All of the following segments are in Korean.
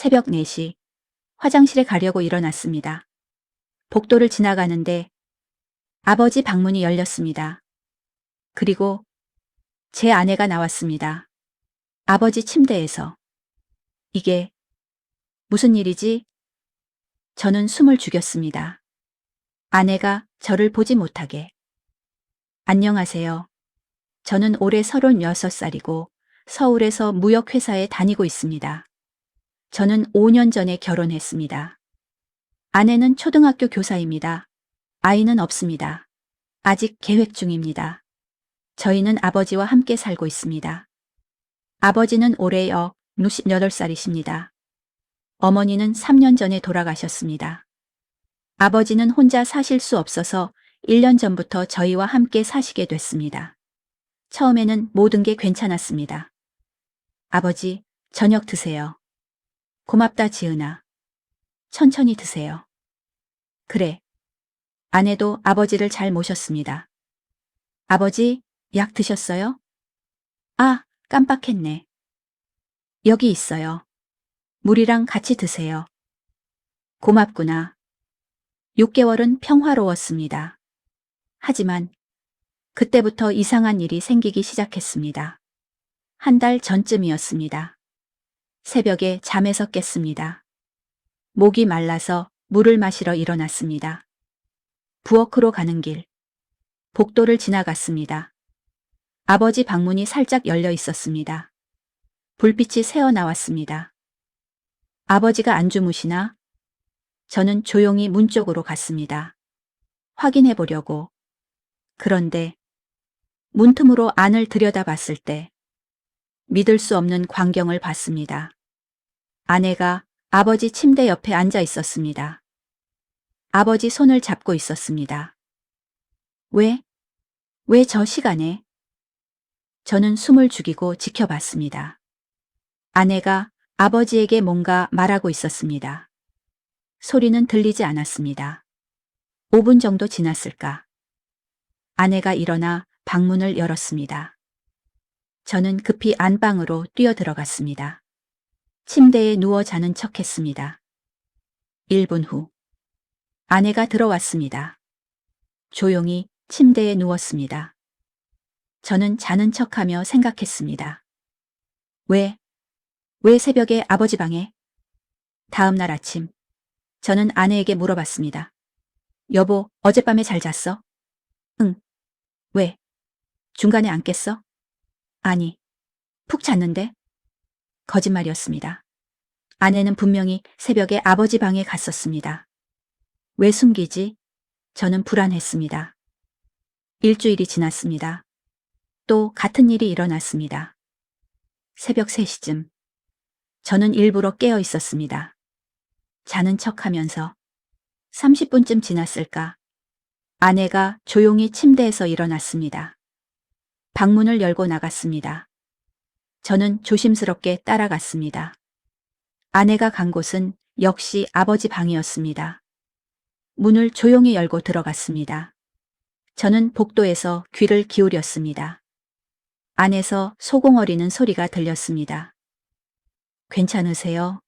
새벽 4시 화장실에 가려고 일어났습니다. 복도를 지나가는데 아버지 방문이 열렸습니다. 그리고 제 아내가 나왔습니다. 아버지 침대에서. 이게 무슨 일이지? 저는 숨을 죽였습니다. 아내가 저를 보지 못하게. 안녕하세요. 저는 올해 36살이고 서울에서 무역회사에 다니고 있습니다. 저는 5년 전에 결혼했습니다. 아내는 초등학교 교사입니다. 아이는 없습니다. 아직 계획 중입니다. 저희는 아버지와 함께 살고 있습니다. 아버지는 올해 68살이십니다. 어머니는 3년 전에 돌아가셨습니다. 아버지는 혼자 사실 수 없어서 1년 전부터 저희와 함께 사시게 됐습니다. 처음에는 모든 게 괜찮았습니다. 아버지, 저녁 드세요. 고맙다, 지은아. 천천히 드세요. 그래. 아내도 아버지를 잘 모셨습니다. 아버지, 약 드셨어요? 아, 깜빡했네. 여기 있어요. 물이랑 같이 드세요. 고맙구나. 6개월은 평화로웠습니다. 하지만 그때부터 이상한 일이 생기기 시작했습니다. 한 달 전쯤이었습니다. 새벽에 잠에서 깼습니다. 목이 말라서 물을 마시러 일어났습니다. 부엌으로 가는 길. 복도를 지나갔습니다. 아버지 방문이 살짝 열려 있었습니다. 불빛이 새어 나왔습니다. 아버지가 안 주무시나? 저는 조용히 문 쪽으로 갔습니다. 확인해 보려고. 그런데 문틈으로 안을 들여다봤을 때 믿을 수 없는 광경을 봤습니다. 아내가 아버지 침대 옆에 앉아 있었습니다. 아버지 손을 잡고 있었습니다. 왜 저 시간에? 저는 숨을 죽이고 지켜봤습니다. 아내가 아버지에게 뭔가 말하고 있었습니다. 소리는 들리지 않았습니다. 5분 정도 지났을까? 아내가 일어나 방문을 열었습니다. 저는 급히 안방으로 뛰어들어갔습니다. 침대에 누워 자는 척했습니다. 1분 후 아내가 들어왔습니다. 조용히 침대에 누웠습니다. 저는 자는 척하며 생각했습니다. 왜 새벽에 아버지 방에? 다음 날 아침 저는 아내에게 물어봤습니다. 여보, 어젯밤에 잘 잤어? 응. 왜? 중간에 안 깼어? 아니, 푹 잤는데? 거짓말이었습니다. 아내는 분명히 새벽에 아버지 방에 갔었습니다. 왜 숨기지? 저는 불안했습니다. 일주일이 지났습니다. 또 같은 일이 일어났습니다. 새벽 3시쯤. 저는 일부러 깨어 있었습니다. 자는 척하면서 30분쯤 지났을까? 아내가 조용히 침대에서 일어났습니다. 방문을 열고 나갔습니다. 저는 조심스럽게 따라갔습니다. 아내가 간 곳은 역시 아버지 방이었습니다. 문을 조용히 열고 들어갔습니다. 저는 복도에서 귀를 기울였습니다. 안에서 소공어리는 소리가 들렸습니다. 괜찮으세요?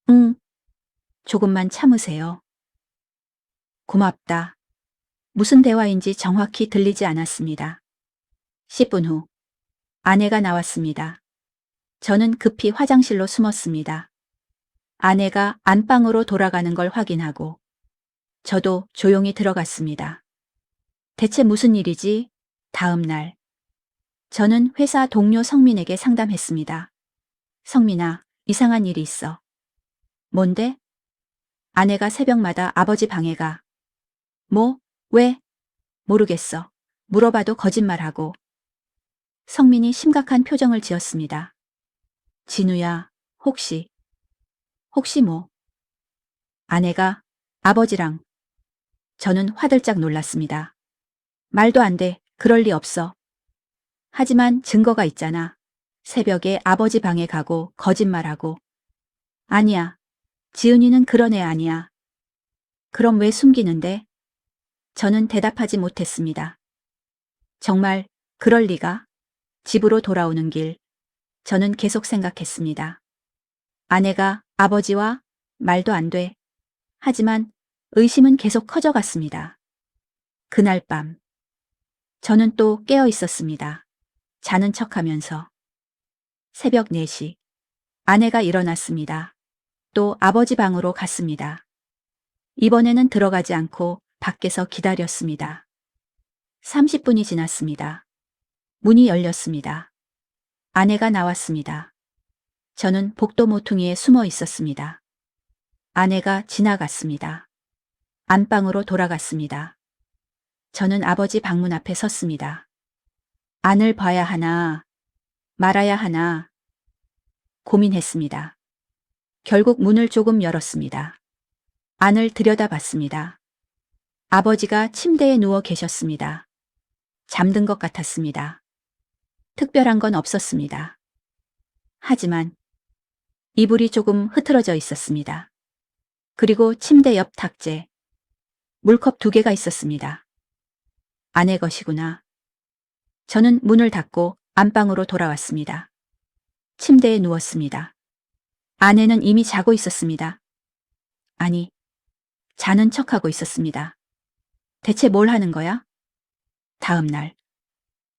응. 조금만 참으세요. 고맙다. 무슨 대화인지 정확히 들리지 않았습니다. 10분 후 아내가 나왔습니다. 저는 급히 화장실로 숨었습니다. 아내가 안방으로 돌아가는 걸 확인하고 저도 조용히 들어갔습니다. 대체 무슨 일이지? 다음 날 저는 회사 동료 성민에게 상담했습니다. 성민아, 이상한 일이 있어. 뭔데? 아내가 새벽마다 아버지 방에 가. 뭐? 왜? 모르겠어. 물어봐도 거짓말하고. 성민이 심각한 표정을 지었습니다. 진우야, 혹시 뭐? 아내가 아버지랑. 저는 화들짝 놀랐습니다. 말도 안 돼. 그럴 리 없어. 하지만 증거가 있잖아. 새벽에 아버지 방에 가고 거짓말하고. 아니야. 지은이는 그런 애 아니야. 그럼 왜 숨기는데? 저는 대답하지 못했습니다. 정말 그럴 리가? 집으로 돌아오는 길. 저는 계속 생각했습니다. 아내가 아버지와 말도 안 돼. 하지만 의심은 계속 커져갔습니다. 그날 밤 저는 또 깨어 있었습니다. 자는 척하면서. 새벽 4시 아내가 일어났습니다. 또 아버지 방으로 갔습니다. 이번에는 들어가지 않고 밖에서 기다렸습니다. 30분이 지났습니다. 문이 열렸습니다. 아내가 나왔습니다. 저는 복도 모퉁이에 숨어 있었습니다. 아내가 지나갔습니다. 안방으로 돌아갔습니다. 저는 아버지 방문 앞에 섰습니다. 안을 봐야 하나, 말아야 하나 고민했습니다. 결국 문을 조금 열었습니다. 안을 들여다봤습니다. 아버지가 침대에 누워 계셨습니다. 잠든 것 같았습니다. 특별한 건 없었습니다. 하지만 이불이 조금 흐트러져 있었습니다. 그리고 침대 옆 탁재, 물컵 2개가 있었습니다. 아내 것이구나. 저는 문을 닫고 안방으로 돌아왔습니다. 침대에 누웠습니다. 아내는 이미 자고 있었습니다. 아니, 자는 척하고 있었습니다. 대체 뭘 하는 거야? 다음 날,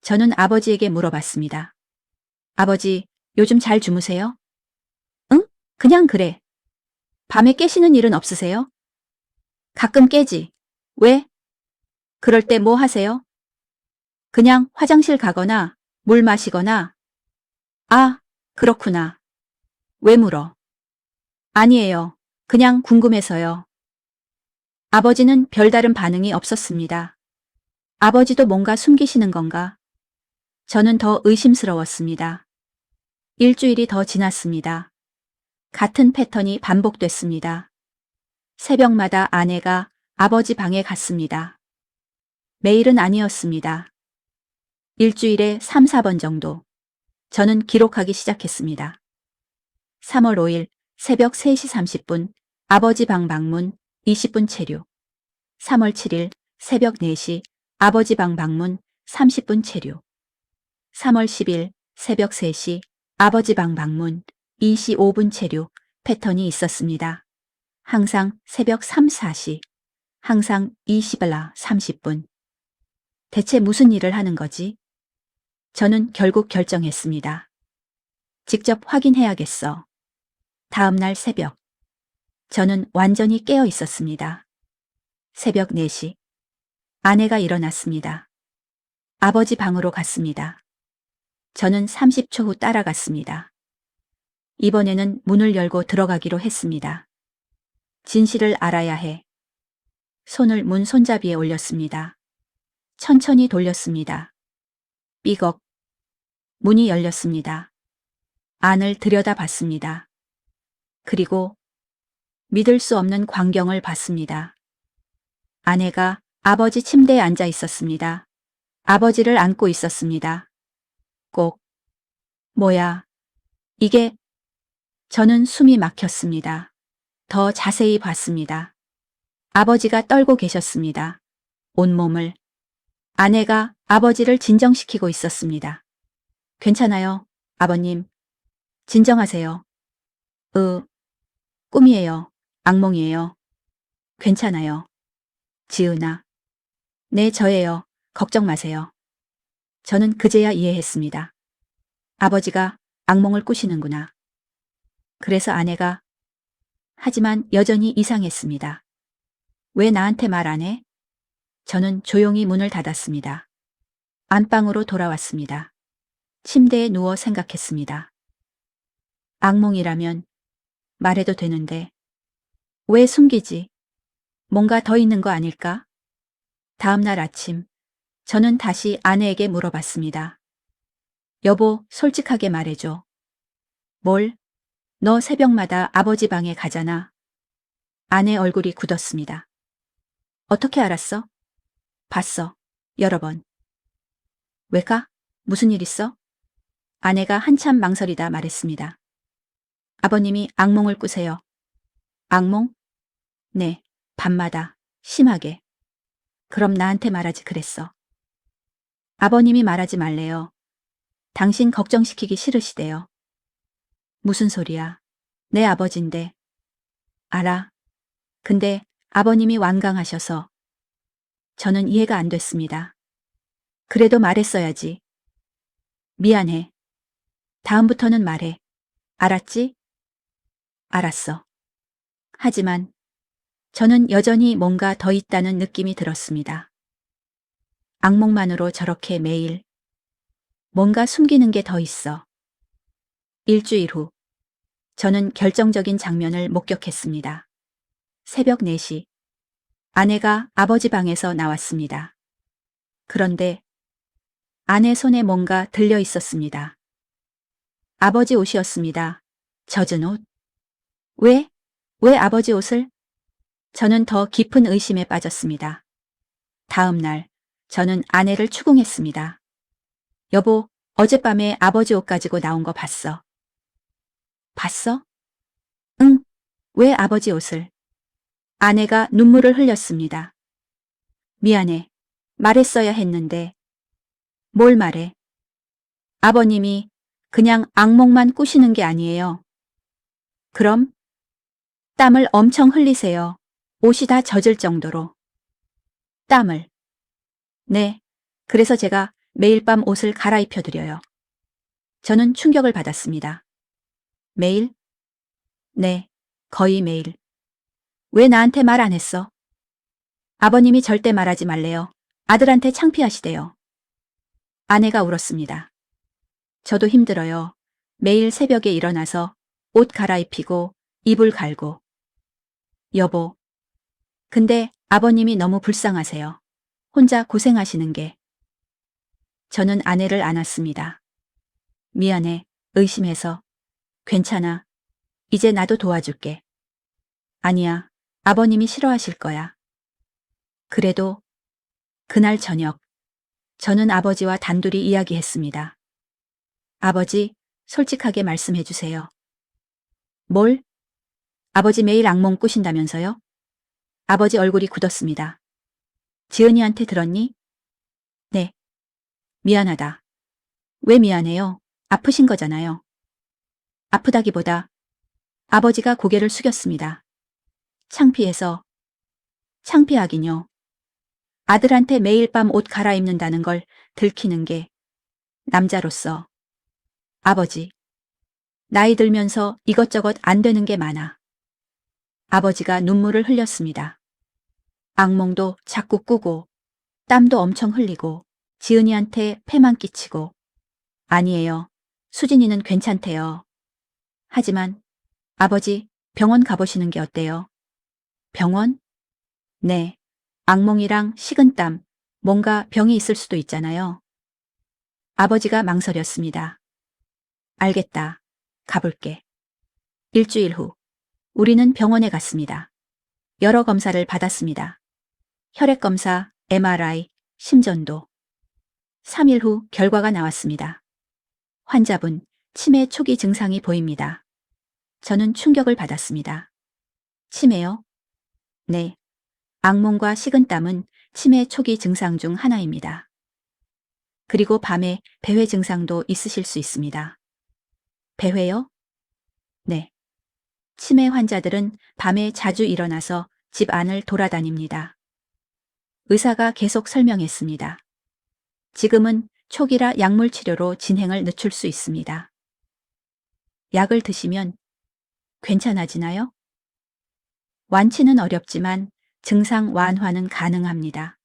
저는 아버지에게 물어봤습니다. 아버지, 요즘 잘 주무세요? 응? 그냥 그래. 밤에 깨시는 일은 없으세요? 가끔 깨지. 왜? 그럴 때 뭐 하세요? 그냥 화장실 가거나 물 마시거나. 아, 그렇구나. 왜 물어? 아니에요. 그냥 궁금해서요. 아버지는 별다른 반응이 없었습니다. 아버지도 뭔가 숨기시는 건가? 저는 더 의심스러웠습니다. 일주일이 더 지났습니다. 같은 패턴이 반복됐습니다. 새벽마다 아내가 아버지 방에 갔습니다. 매일은 아니었습니다. 일주일에 3, 4번 정도. 저는 기록하기 시작했습니다. 3월 5일 새벽 3시 30분 아버지 방 방문 20분 체류. 3월 7일 새벽 4시 아버지 방 방문 30분 체류. 3월 10일 새벽 3시 아버지 방 방문 25분 체류 패턴이 있었습니다. 항상 새벽 3, 4시, 항상 20라 30분. 대체 무슨 일을 하는 거지? 저는 결국 결정했습니다. 직접 확인해야겠어. 다음 날 새벽. 저는 완전히 깨어 있었습니다. 새벽 4시. 아내가 일어났습니다. 아버지 방으로 갔습니다. 저는 30초 후 따라갔습니다. 이번에는 문을 열고 들어가기로 했습니다. 진실을 알아야 해. 손을 문 손잡이에 올렸습니다. 천천히 돌렸습니다. 삐걱. 문이 열렸습니다. 안을 들여다봤습니다. 그리고 믿을 수 없는 광경을 봤습니다. 아내가 아버지 침대에 앉아 있었습니다. 아버지를 안고 있었습니다. 꼭. 뭐야. 이게. 저는 숨이 막혔습니다. 더 자세히 봤습니다. 아버지가 떨고 계셨습니다. 온몸을. 아내가 아버지를 진정시키고 있었습니다. 괜찮아요, 아버님. 진정하세요. 꿈이에요. 악몽이에요. 괜찮아요. 지은아. 네, 저예요. 걱정 마세요. 저는 그제야 이해했습니다. 아버지가 악몽을 꾸시는구나. 그래서 아내가 하지만 여전히 이상했습니다. 왜 나한테 말 안 해? 저는 조용히 문을 닫았습니다. 안방으로 돌아왔습니다. 침대에 누워 생각했습니다. 악몽이라면 말해도 되는데 왜 숨기지? 뭔가 더 있는 거 아닐까? 다음 날 아침 저는 다시 아내에게 물어봤습니다. 여보, 솔직하게 말해줘. 뭘? 너 새벽마다 아버지 방에 가잖아. 아내 얼굴이 굳었습니다. 어떻게 알았어? 봤어. 여러 번. 왜 가? 무슨 일 있어? 아내가 한참 망설이다 말했습니다. 아버님이 악몽을 꾸세요. 악몽? 네, 밤마다, 심하게. 그럼 나한테 말하지 그랬어. 아버님이 말하지 말래요. 당신 걱정시키기 싫으시대요. 무슨 소리야? 내 아버지인데. 알아. 근데 아버님이 완강하셔서 저는 이해가 안 됐습니다. 그래도 말했어야지. 미안해. 다음부터는 말해. 알았지? 알았어. 하지만 저는 여전히 뭔가 더 있다는 느낌이 들었습니다. 악몽만으로 저렇게 매일 뭔가 숨기는 게 더 있어. 일주일 후 저는 결정적인 장면을 목격했습니다. 새벽 4시 아내가 아버지 방에서 나왔습니다. 그런데 아내 손에 뭔가 들려 있었습니다. 아버지 옷이었습니다. 젖은 옷. 왜? 왜 아버지 옷을? 저는 더 깊은 의심에 빠졌습니다. 다음 날 저는 아내를 추궁했습니다. 여보, 어젯밤에 아버지 옷 가지고 나온 거 봤어. 봤어? 응. 왜 아버지 옷을? 아내가 눈물을 흘렸습니다. 미안해. 말했어야 했는데. 뭘 말해? 아버님이 그냥 악몽만 꾸시는 게 아니에요. 그럼? 땀을 엄청 흘리세요. 옷이 다 젖을 정도로. 땀을. 네. 그래서 제가 매일 밤 옷을 갈아입혀 드려요. 저는 충격을 받았습니다. 매일? 네. 거의 매일. 왜 나한테 말 안 했어? 아버님이 절대 말하지 말래요. 아들한테 창피하시대요. 아내가 울었습니다. 저도 힘들어요. 매일 새벽에 일어나서 옷 갈아입히고 이불 갈고. 여보. 근데 아버님이 너무 불쌍하세요. 혼자 고생하시는 게. 저는 아내를 안았습니다. 미안해. 의심해서. 괜찮아. 이제 나도 도와줄게. 아니야. 아버님이 싫어하실 거야. 그래도 그날 저녁 저는 아버지와 단둘이 이야기했습니다. 아버지, 솔직하게 말씀해 주세요. 뭘? 아버지 매일 악몽 꾸신다면서요? 아버지 얼굴이 굳었습니다. 지은이한테 들었니? 네. 미안하다. 왜 미안해요? 아프신 거잖아요. 아프다기보다 아버지가 고개를 숙였습니다. 창피해서. 창피하긴요. 아들한테 매일 밤 옷 갈아입는다는 걸 들키는 게 남자로서. 아버지. 나이 들면서 이것저것 안 되는 게 많아. 아버지가 눈물을 흘렸습니다. 악몽도 자꾸 꾸고 땀도 엄청 흘리고 지은이한테 폐만 끼치고. 아니에요. 수진이는 괜찮대요. 하지만 아버지 병원 가보시는 게 어때요? 병원? 네. 악몽이랑 식은땀, 뭔가 병이 있을 수도 있잖아요. 아버지가 망설였습니다. 알겠다. 가볼게. 일주일 후 우리는 병원에 갔습니다. 여러 검사를 받았습니다. 혈액검사, MRI, 심전도. 3일 후 결과가 나왔습니다. 환자분 치매 초기 증상이 보입니다. 저는 충격을 받았습니다. 치매요? 네. 악몽과 식은땀은 치매 초기 증상 중 하나입니다. 그리고 밤에 배회 증상도 있으실 수 있습니다. 배회요? 네. 치매 환자들은 밤에 자주 일어나서 집 안을 돌아다닙니다. 의사가 계속 설명했습니다. 지금은 초기라 약물 치료로 진행을 늦출 수 있습니다. 약을 드시면 괜찮아지나요? 완치는 어렵지만 증상 완화는 가능합니다.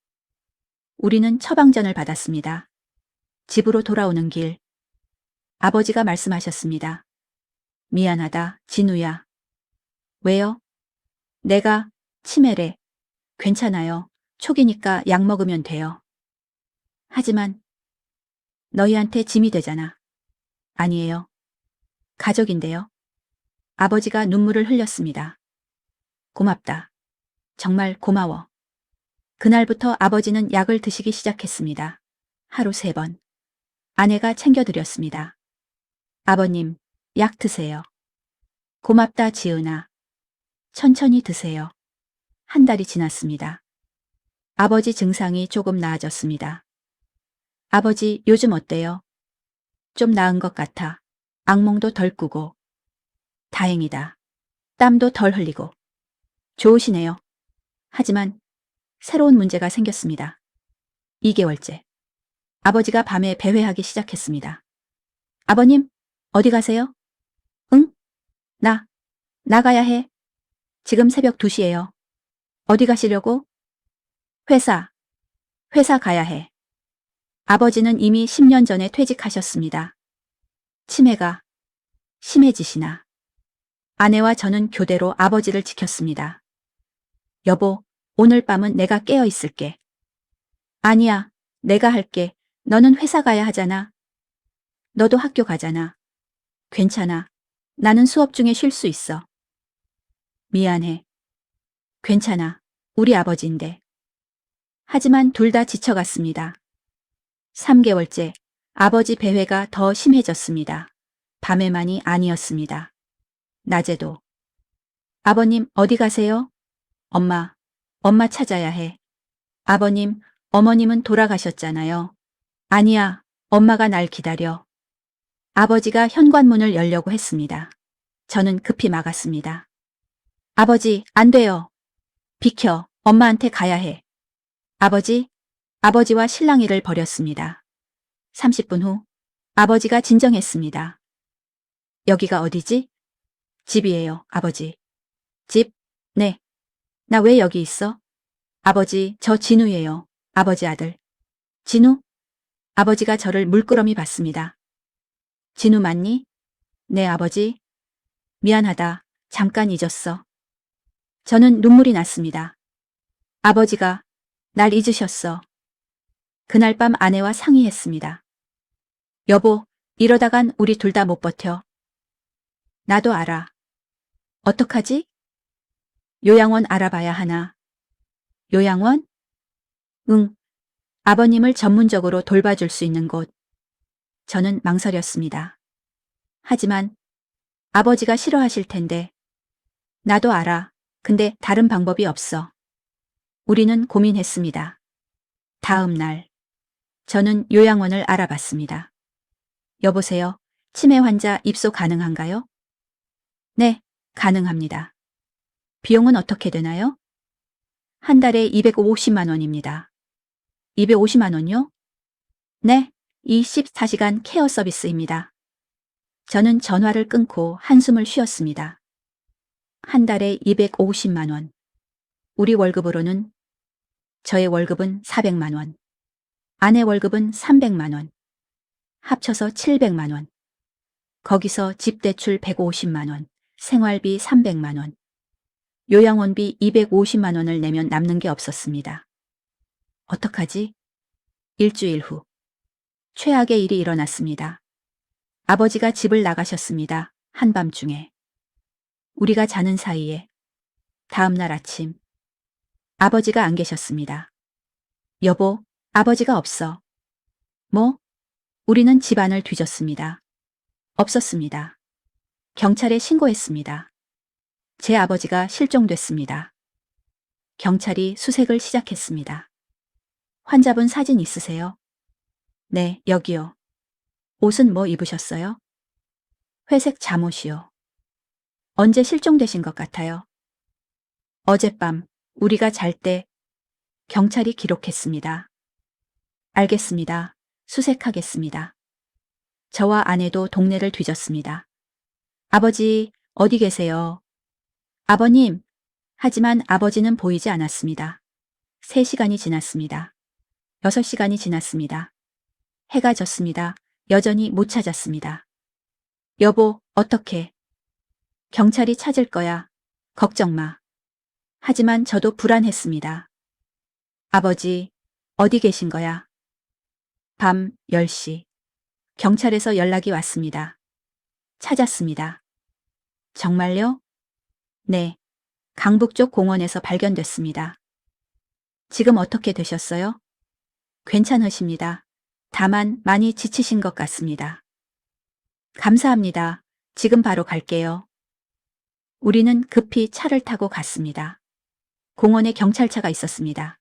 우리는 처방전을 받았습니다. 집으로 돌아오는 길, 아버지가 말씀하셨습니다. 미안하다, 진우야. 왜요? 내가 치매래. 괜찮아요. 초기니까 약 먹으면 돼요. 하지만 너희한테 짐이 되잖아. 아니에요. 가족인데요. 아버지가 눈물을 흘렸습니다. 고맙다. 정말 고마워. 그날부터 아버지는 약을 드시기 시작했습니다. 하루 3번. 아내가 챙겨드렸습니다. 아버님, 약 드세요. 고맙다, 지은아. 천천히 드세요. 한 달이 지났습니다. 아버지 증상이 조금 나아졌습니다. 아버지, 요즘 어때요? 좀 나은 것 같아. 악몽도 덜 꾸고. 다행이다. 땀도 덜 흘리고. 좋으시네요. 하지만 새로운 문제가 생겼습니다. 2개월째. 아버지가 밤에 배회하기 시작했습니다. 아버님, 어디 가세요? 응? 나가야 해. 지금 새벽 2시예요. 어디 가시려고? 회사. 회사 가야 해. 아버지는 이미 10년 전에 퇴직하셨습니다. 치매가 심해지시나. 아내와 저는 교대로 아버지를 지켰습니다. 여보, 오늘 밤은 내가 깨어 있을게. 아니야, 내가 할게. 너는 회사 가야 하잖아. 너도 학교 가잖아. 괜찮아. 나는 수업 중에 쉴 수 있어. 미안해. 괜찮아. 우리 아버지인데. 하지만 둘 다 지쳐갔습니다. 3개월째 아버지 배회가 더 심해졌습니다. 밤에만이 아니었습니다. 낮에도. 아버님 어디 가세요? 엄마 찾아야 해. 아버님, 어머님은 돌아가셨잖아요. 아니야, 엄마가 날 기다려. 아버지가 현관문을 열려고 했습니다. 저는 급히 막았습니다. 아버지, 안 돼요. 비켜, 엄마한테 가야 해. 아버지와 실랑이를 벌였습니다. 30분 후, 아버지가 진정했습니다. 여기가 어디지? 집이에요, 아버지. 집? 네. 나 왜 여기 있어? 아버지, 저 진우예요. 아버지 아들. 진우? 아버지가 저를 물끄러미 봤습니다. 진우 맞니? 네, 아버지. 미안하다. 잠깐 잊었어. 저는 눈물이 났습니다. 아버지가 날 잊으셨어. 그날 밤 아내와 상의했습니다. 여보, 이러다간 우리 둘 다 못 버텨. 나도 알아. 어떡하지? 요양원 알아봐야 하나? 요양원? 응. 아버님을 전문적으로 돌봐줄 수 있는 곳. 저는 망설였습니다. 하지만 아버지가 싫어하실 텐데. 나도 알아. 근데 다른 방법이 없어. 우리는 고민했습니다. 다음 날, 저는 요양원을 알아봤습니다. 여보세요. 치매 환자 입소 가능한가요? 네, 가능합니다. 비용은 어떻게 되나요? 한 달에 250만 원입니다. 250만 원요? 네, 24시간 케어 서비스입니다. 저는 전화를 끊고 한숨을 쉬었습니다. 한 달에 250만 원. 우리 월급으로는 저의 월급은 400만 원. 아내 월급은 300만 원. 합쳐서 700만 원. 거기서 집 대출 150만 원, 생활비 300만 원, 요양원비 250만 원을 내면 남는 게 없었습니다. 어떡하지? 일주일 후. 최악의 일이 일어났습니다. 아버지가 집을 나가셨습니다. 한밤중에. 우리가 자는 사이에. 다음 날 아침. 아버지가 안 계셨습니다. 여보, 아버지가 없어. 뭐? 우리는 집안을 뒤졌습니다. 없었습니다. 경찰에 신고했습니다. 제 아버지가 실종됐습니다. 경찰이 수색을 시작했습니다. 환자분 사진 있으세요? 네, 여기요. 옷은 뭐 입으셨어요? 회색 잠옷이요. 언제 실종되신 것 같아요? 어젯밤 우리가 잘 때 경찰이 기록했습니다. 알겠습니다. 수색하겠습니다. 저와 아내도 동네를 뒤졌습니다. 아버지, 어디 계세요? 아버님. 하지만 아버지는 보이지 않았습니다. 3시간이 지났습니다. 6시간이 지났습니다. 해가 졌습니다. 여전히 못 찾았습니다. 여보, 어떡해. 경찰이 찾을 거야. 걱정 마. 하지만 저도 불안했습니다. 아버지, 어디 계신 거야? 밤 10시. 경찰에서 연락이 왔습니다. 찾았습니다. 정말요? 네. 강북쪽 공원에서 발견됐습니다. 지금 어떻게 되셨어요? 괜찮으십니다. 다만 많이 지치신 것 같습니다. 감사합니다. 지금 바로 갈게요. 우리는 급히 차를 타고 갔습니다. 공원에 경찰차가 있었습니다.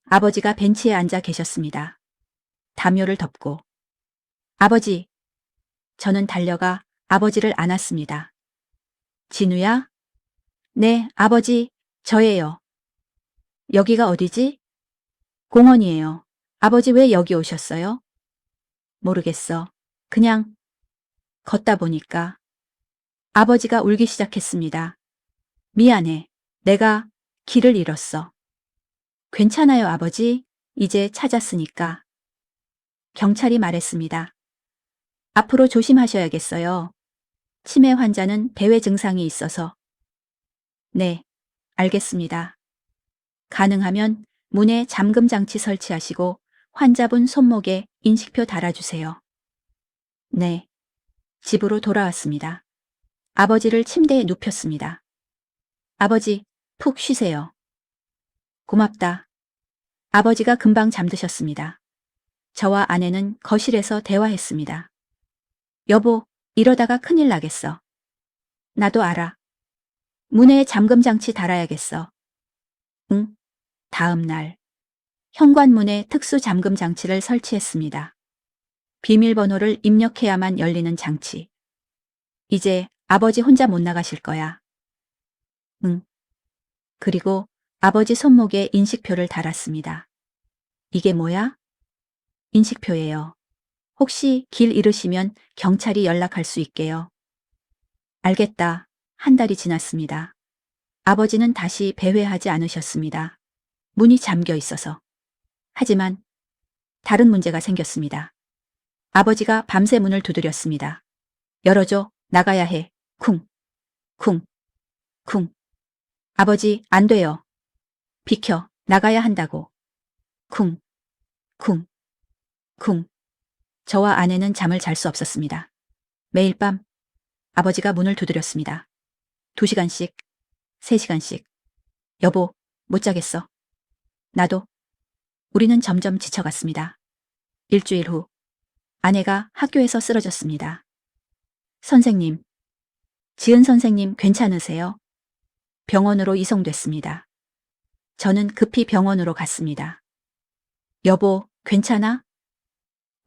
아버지가 벤치에 앉아 계셨습니다. 담요를 덮고. 아버지. 저는 달려가 아버지를 안았습니다. 진우야? 네, 아버지, 저예요. 여기가 어디지? 공원이에요. 아버지 왜 여기 오셨어요? 모르겠어. 그냥 걷다 보니까 아버지가 울기 시작했습니다. 미안해. 내가 길을 잃었어. 괜찮아요, 아버지. 이제 찾았으니까. 경찰이 말했습니다. 앞으로 조심하셔야겠어요. 치매 환자는 배회 증상이 있어서. 네, 알겠습니다. 가능하면 문에 잠금 장치 설치하시고 환자분 손목에 인식표 달아주세요. 네, 집으로 돌아왔습니다. 아버지를 침대에 눕혔습니다. 아버지, 푹 쉬세요. 고맙다. 아버지가 금방 잠드셨습니다. 저와 아내는 거실에서 대화했습니다. 여보, 이러다가 큰일 나겠어. 나도 알아. 문에 잠금 장치 달아야겠어. 응. 다음 날, 현관문에 특수 잠금 장치를 설치했습니다. 비밀번호를 입력해야만 열리는 장치. 이제 아버지 혼자 못 나가실 거야. 응. 그리고 아버지 손목에 인식표를 달았습니다. 이게 뭐야? 인식표예요. 혹시 길 잃으시면 경찰이 연락할 수 있게요. 알겠다. 한 달이 지났습니다. 아버지는 다시 배회하지 않으셨습니다. 문이 잠겨 있어서. 하지만 다른 문제가 생겼습니다. 아버지가 밤새 문을 두드렸습니다. 열어줘. 나가야 해. 쿵. 쿵. 쿵. 아버지, 안 돼요. 비켜. 나가야 한다고. 쿵. 쿵. 쿵. 저와 아내는 잠을 잘 수 없었습니다. 매일 밤 아버지가 문을 두드렸습니다. 2시간씩, 3시간씩. 여보, 못 자겠어. 나도. 우리는 점점 지쳐갔습니다. 일주일 후, 아내가 학교에서 쓰러졌습니다. 선생님, 지은 선생님 괜찮으세요? 병원으로 이송됐습니다. 저는 급히 병원으로 갔습니다. 여보, 괜찮아?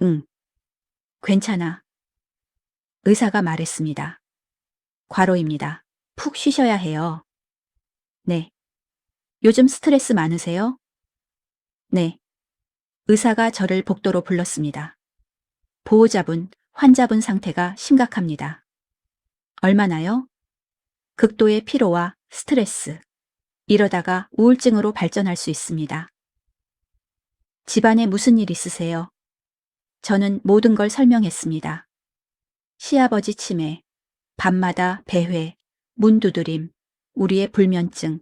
응, 괜찮아. 의사가 말했습니다. 과로입니다. 푹 쉬셔야 해요. 네. 요즘 스트레스 많으세요? 네. 의사가 저를 복도로 불렀습니다. 보호자분, 환자분 상태가 심각합니다. 얼마나요? 극도의 피로와 스트레스. 이러다가 우울증으로 발전할 수 있습니다. 집안에 무슨 일 있으세요? 저는 모든 걸 설명했습니다. 시아버지 치매, 밤마다 배회, 문두드림, 우리의 불면증.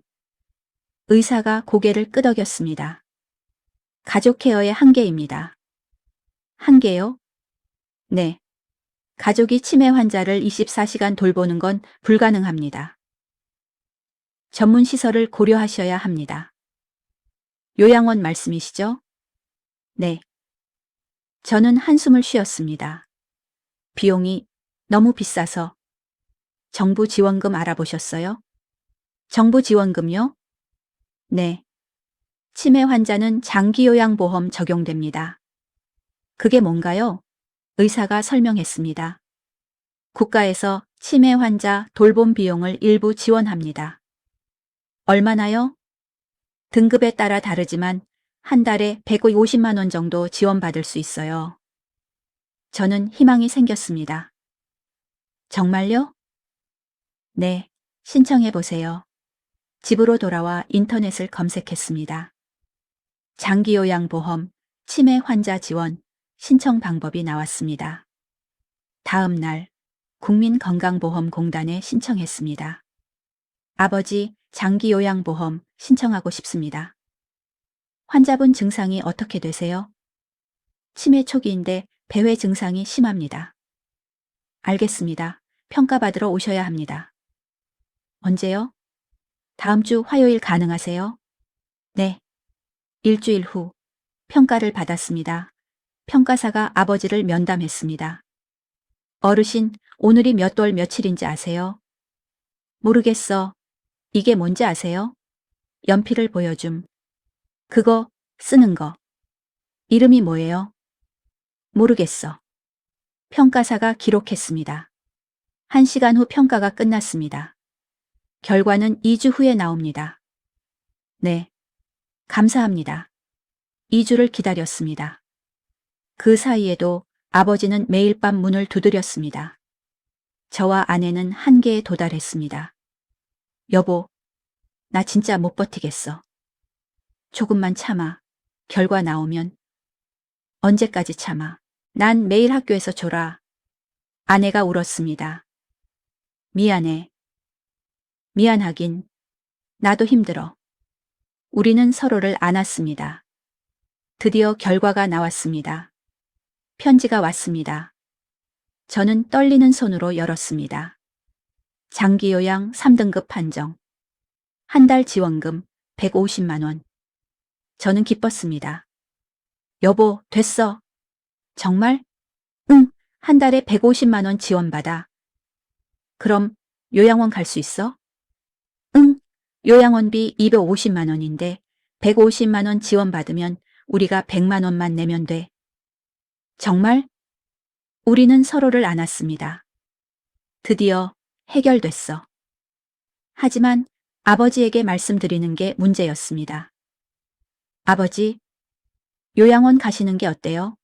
의사가 고개를 끄덕였습니다. 가족 케어의 한계입니다. 한계요? 네. 가족이 치매 환자를 24시간 돌보는 건 불가능합니다. 전문 시설을 고려하셔야 합니다. 요양원 말씀이시죠? 네. 저는 한숨을 쉬었습니다. 비용이 너무 비싸서. 정부 지원금 알아보셨어요? 정부 지원금요? 네. 치매 환자는 장기요양보험 적용됩니다. 그게 뭔가요? 의사가 설명했습니다. 국가에서 치매 환자 돌봄 비용을 일부 지원합니다. 얼마나요? 등급에 따라 다르지만 한 달에 150만 원 정도 지원받을 수 있어요. 저는 희망이 생겼습니다. 정말요? 네, 신청해 보세요. 집으로 돌아와 인터넷을 검색했습니다. 장기요양보험, 치매 환자 지원, 신청 방법이 나왔습니다. 다음 날, 국민건강보험공단에 신청했습니다. 아버지, 장기요양보험 신청하고 싶습니다. 환자분 증상이 어떻게 되세요? 치매 초기인데 배회 증상이 심합니다. 알겠습니다. 평가받으러 오셔야 합니다. 언제요? 다음 주 화요일 가능하세요? 네. 일주일 후 평가를 받았습니다. 평가사가 아버지를 면담했습니다. 어르신, 오늘이 몇 월 며칠인지 아세요? 모르겠어. 이게 뭔지 아세요? 연필을 보여줌. 그거 쓰는 거. 이름이 뭐예요? 모르겠어. 평가사가 기록했습니다. 1시간 후 평가가 끝났습니다. 결과는 2주 후에 나옵니다. 네. 감사합니다. 2주를 기다렸습니다. 그 사이에도 아버지는 매일 밤 문을 두드렸습니다. 저와 아내는 한계에 도달했습니다. 여보, 나 진짜 못 버티겠어. 조금만 참아. 결과 나오면. 언제까지 참아. 난 매일 학교에서 졸아. 아내가 울었습니다. 미안해. 미안하긴. 나도 힘들어. 우리는 서로를 안았습니다. 드디어 결과가 나왔습니다. 편지가 왔습니다. 저는 떨리는 손으로 열었습니다. 장기요양 3등급 판정. 한 달 지원금 150만 원. 저는 기뻤습니다. 여보, 됐어. 정말? 응, 한 달에 150만 원 지원받아. 그럼 요양원 갈 수 있어? 응, 요양원비 250만 원인데 150만 원 지원받으면 우리가 100만 원만 내면 돼. 정말? 우리는 서로를 안았습니다. 드디어 해결됐어. 하지만 아버지에게 말씀드리는 게 문제였습니다. 아버지, 요양원 가시는 게 어때요?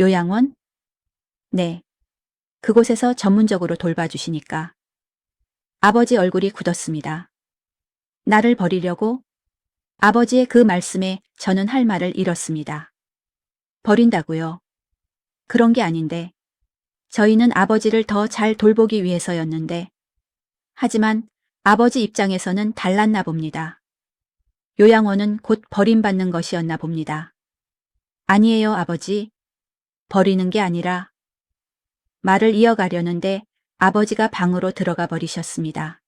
요양원? 네. 그곳에서 전문적으로 돌봐주시니까. 아버지 얼굴이 굳었습니다. 나를 버리려고? 아버지의 그 말씀에 저는 할 말을 잃었습니다. 버린다고요? 그런 게 아닌데. 저희는 아버지를 더 잘 돌보기 위해서였는데. 하지만 아버지 입장에서는 달랐나 봅니다. 요양원은 곧 버림받는 것이었나 봅니다. 아니에요, 아버지. 버리는 게 아니라. 말을 이어가려는데 아버지가 방으로 들어가 버리셨습니다.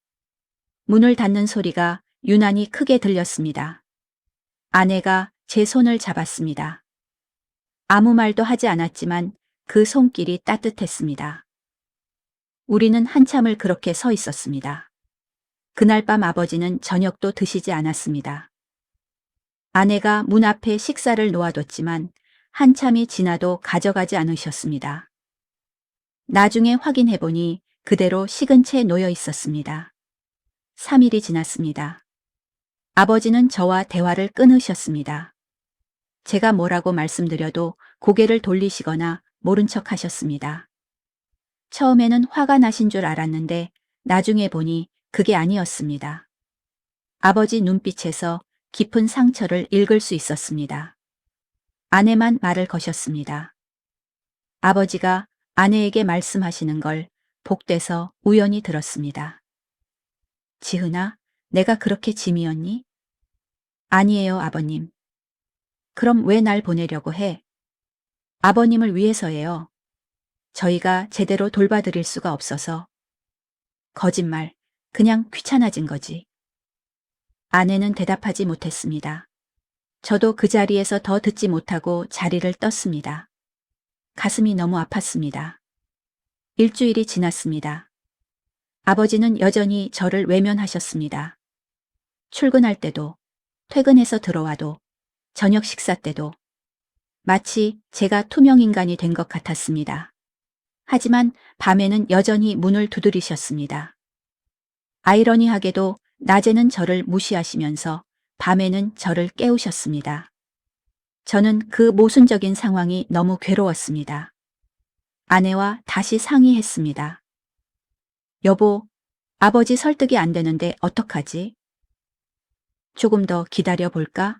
문을 닫는 소리가 유난히 크게 들렸습니다. 아내가 제 손을 잡았습니다. 아무 말도 하지 않았지만 그 손길이 따뜻했습니다. 우리는 한참을 그렇게 서 있었습니다. 그날 밤 아버지는 저녁도 드시지 않았습니다. 아내가 문 앞에 식사를 놓아뒀지만 한참이 지나도 가져가지 않으셨습니다. 나중에 확인해보니 그대로 식은 채 놓여 있었습니다. 3일이 지났습니다. 아버지는 저와 대화를 끊으셨습니다. 제가 뭐라고 말씀드려도 고개를 돌리시거나 모른 척 하셨습니다. 처음에는 화가 나신 줄 알았는데 나중에 보니 그게 아니었습니다. 아버지 눈빛에서 깊은 상처를 읽을 수 있었습니다. 아내만 말을 거셨습니다. 아버지가 아내에게 말씀하시는 걸 복돼서 우연히 들었습니다. 지은아, 내가 그렇게 짐이었니? 아니에요, 아버님. 그럼 왜 날 보내려고 해? 아버님을 위해서예요. 저희가 제대로 돌봐드릴 수가 없어서. 거짓말, 그냥 귀찮아진 거지. 아내는 대답하지 못했습니다. 저도 그 자리에서 더 듣지 못하고 자리를 떴습니다. 가슴이 너무 아팠습니다. 일주일이 지났습니다. 아버지는 여전히 저를 외면하셨습니다. 출근할 때도, 퇴근해서 들어와도, 저녁 식사 때도, 마치 제가 투명인간이 된 것 같았습니다. 하지만 밤에는 여전히 문을 두드리셨습니다. 아이러니하게도 낮에는 저를 무시하시면서 밤에는 저를 깨우셨습니다. 저는 그 모순적인 상황이 너무 괴로웠습니다. 아내와 다시 상의했습니다. 여보, 아버지 설득이 안 되는데 어떡하지? 조금 더 기다려 볼까?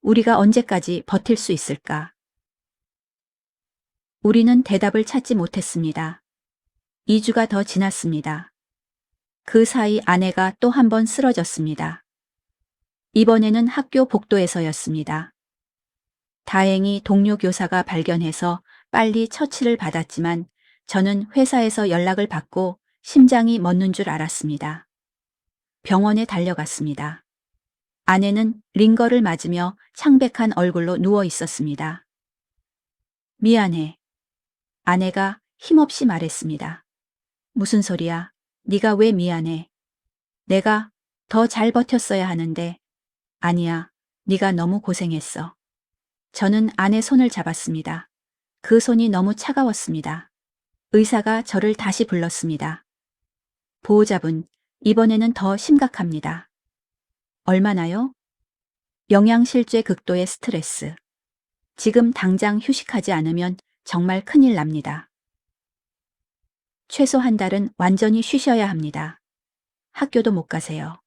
우리가 언제까지 버틸 수 있을까? 우리는 대답을 찾지 못했습니다. 2주가 더 지났습니다. 그 사이 아내가 또 한 번 쓰러졌습니다. 이번에는 학교 복도에서였습니다. 다행히 동료 교사가 발견해서 빨리 처치를 받았지만 저는 회사에서 연락을 받고 심장이 멎는 줄 알았습니다. 병원에 달려갔습니다. 아내는 링거를 맞으며 창백한 얼굴로 누워 있었습니다. 미안해. 아내가 힘없이 말했습니다. 무슨 소리야? 네가 왜 미안해? 내가 더 잘 버텼어야 하는데. 아니야, 네가 너무 고생했어. 저는 아내 손을 잡았습니다. 그 손이 너무 차가웠습니다. 의사가 저를 다시 불렀습니다. 보호자분, 이번에는 더 심각합니다. 얼마나요? 영양실조 극도의 스트레스. 지금 당장 휴식하지 않으면 정말 큰일 납니다. 최소 한 달은 완전히 쉬셔야 합니다. 학교도 못 가세요.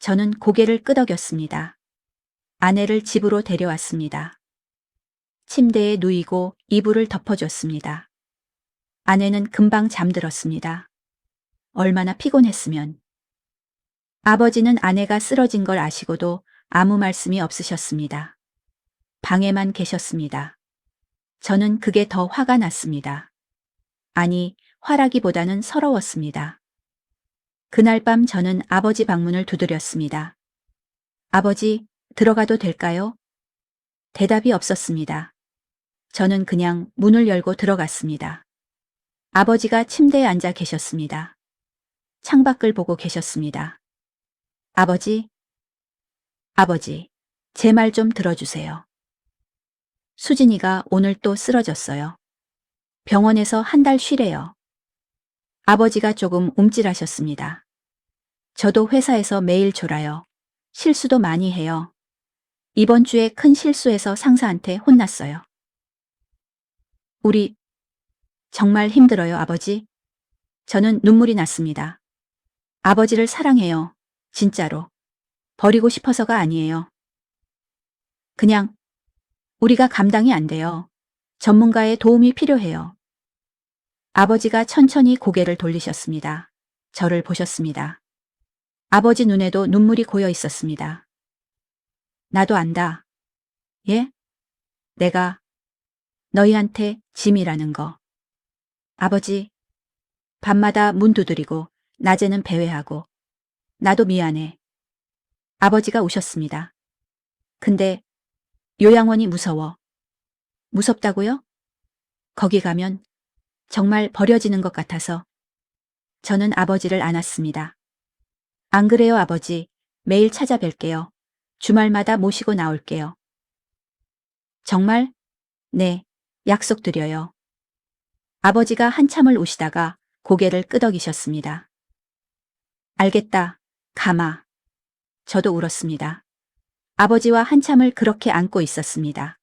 저는 고개를 끄덕였습니다. 아내를 집으로 데려왔습니다. 침대에 누이고 이불을 덮어줬습니다. 아내는 금방 잠들었습니다. 얼마나 피곤했으면. 아버지는 아내가 쓰러진 걸 아시고도 아무 말씀이 없으셨습니다. 방에만 계셨습니다. 저는 그게 더 화가 났습니다. 아니, 화라기보다는 서러웠습니다. 그날 밤 저는 아버지 방문을 두드렸습니다. 아버지, 들어가도 될까요? 대답이 없었습니다. 저는 그냥 문을 열고 들어갔습니다. 아버지가 침대에 앉아 계셨습니다. 창밖을 보고 계셨습니다. 아버지, 제 말 좀 들어주세요. 수진이가 오늘 또 쓰러졌어요. 병원에서 한 달 쉬래요. 아버지가 조금 움찔하셨습니다. 저도 회사에서 매일 졸아요. 실수도 많이 해요. 이번 주에 큰 실수해서 상사한테 혼났어요. 우리 정말 힘들어요, 아버지. 저는 눈물이 났습니다. 아버지를 사랑해요. 진짜로. 버리고 싶어서가 아니에요. 그냥 우리가 감당이 안 돼요. 전문가의 도움이 필요해요. 아버지가 천천히 고개를 돌리셨습니다. 저를 보셨습니다. 아버지 눈에도 눈물이 고여 있었습니다. 나도 안다. 예? 내가 너희한테 짐이라는 거. 아버지, 밤마다 문 두드리고 낮에는 배회하고 나도 미안해. 아버지가 우셨습니다. 근데 요양원이 무서워. 무섭다고요? 거기 가면 정말 버려지는 것 같아서 저는 아버지를 안았습니다. 안 그래요, 아버지. 매일 찾아뵐게요. 주말마다 모시고 나올게요. 정말? 네, 약속드려요. 아버지가 한참을 우시다가 고개를 끄덕이셨습니다. 알겠다, 가마. 저도 울었습니다. 아버지와 한참을 그렇게 안고 있었습니다.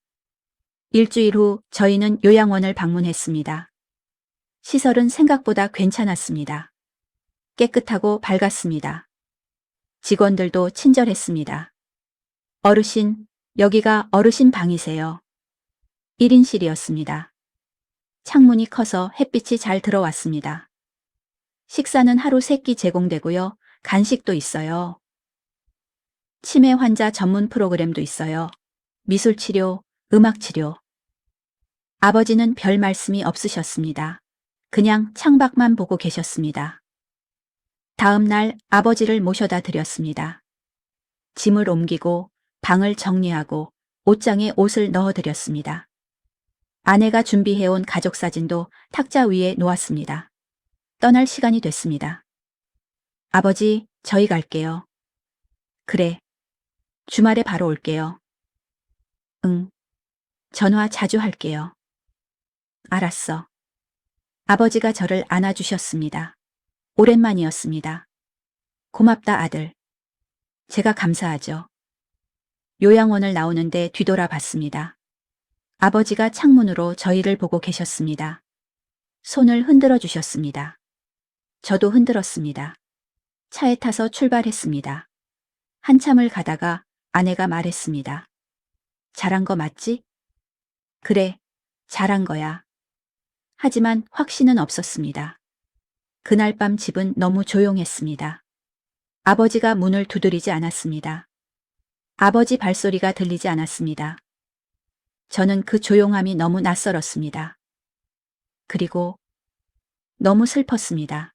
일주일 후 저희는 요양원을 방문했습니다. 시설은 생각보다 괜찮았습니다. 깨끗하고 밝았습니다. 직원들도 친절했습니다. 어르신, 여기가 어르신 방이세요. 1인실이었습니다. 창문이 커서 햇빛이 잘 들어왔습니다. 식사는 하루 3끼 제공되고요. 간식도 있어요. 치매 환자 전문 프로그램도 있어요. 미술치료, 음악치료. 아버지는 별 말씀이 없으셨습니다. 그냥 창밖만 보고 계셨습니다. 다음 날 아버지를 모셔다 드렸습니다. 짐을 옮기고 방을 정리하고 옷장에 옷을 넣어드렸습니다. 아내가 준비해온 가족사진도 탁자 위에 놓았습니다. 떠날 시간이 됐습니다. 아버지, 저희 갈게요. 그래. 주말에 바로 올게요. 응. 전화 자주 할게요. 알았어. 아버지가 저를 안아주셨습니다. 오랜만이었습니다. 고맙다, 아들. 제가 감사하죠. 요양원을 나오는데 뒤돌아봤습니다. 아버지가 창문으로 저희를 보고 계셨습니다. 손을 흔들어 주셨습니다. 저도 흔들었습니다. 차에 타서 출발했습니다. 한참을 가다가 아내가 말했습니다. 잘한 거 맞지? 그래, 잘한 거야. 하지만 확신은 없었습니다. 그날 밤 집은 너무 조용했습니다. 아버지가 문을 두드리지 않았습니다. 아버지 발소리가 들리지 않았습니다. 저는 그 조용함이 너무 낯설었습니다. 그리고 너무 슬펐습니다.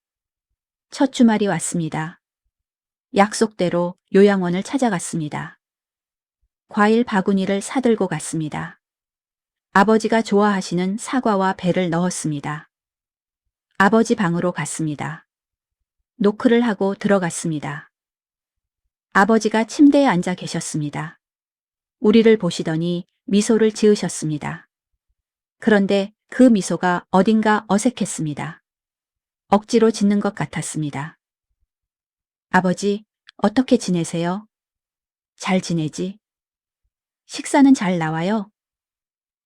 첫 주말이 왔습니다. 약속대로 요양원을 찾아갔습니다. 과일 바구니를 사들고 갔습니다. 아버지가 좋아하시는 사과와 배를 넣었습니다. 아버지 방으로 갔습니다. 노크를 하고 들어갔습니다. 아버지가 침대에 앉아 계셨습니다. 우리를 보시더니 미소를 지으셨습니다. 그런데 그 미소가 어딘가 어색했습니다. 억지로 짓는 것 같았습니다. 아버지, 어떻게 지내세요? 잘 지내지? 식사는 잘 나와요?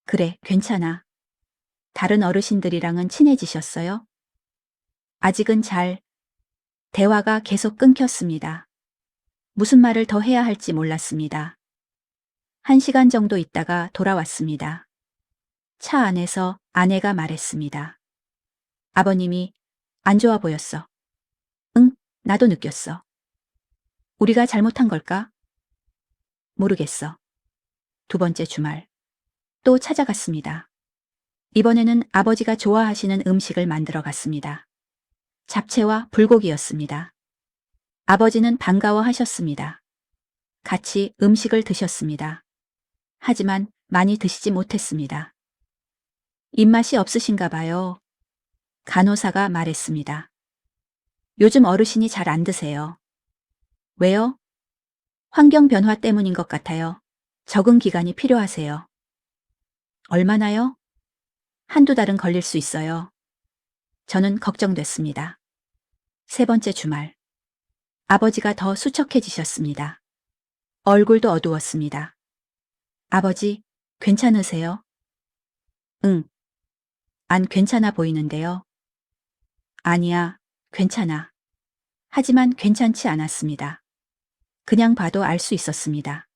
그래, 괜찮아. 다른 어르신들이랑은 친해지셨어요? 아직은 잘, 대화가 계속 끊겼습니다. 무슨 말을 더 해야 할지 몰랐습니다. 1시간 정도 있다가 돌아왔습니다. 차 안에서 아내가 말했습니다. 아버님이 안 좋아 보였어. 응, 나도 느꼈어. 우리가 잘못한 걸까? 모르겠어. 2번째 주말. 또 찾아갔습니다. 이번에는 아버지가 좋아하시는 음식을 만들어 갔습니다. 잡채와 불고기였습니다. 아버지는 반가워하셨습니다. 같이 음식을 드셨습니다. 하지만 많이 드시지 못했습니다. 입맛이 없으신가 봐요. 간호사가 말했습니다. 요즘 어르신이 잘 안 드세요. 왜요? 환경 변화 때문인 것 같아요. 적응 기간이 필요하세요. 얼마나요? 1~2달은 걸릴 수 있어요. 저는 걱정됐습니다. 3번째 주말. 아버지가 더 수척해지셨습니다. 얼굴도 어두웠습니다. 아버지, 괜찮으세요? 응. 안 괜찮아 보이는데요. 아니야, 괜찮아. 하지만 괜찮지 않았습니다. 그냥 봐도 알 수 있었습니다.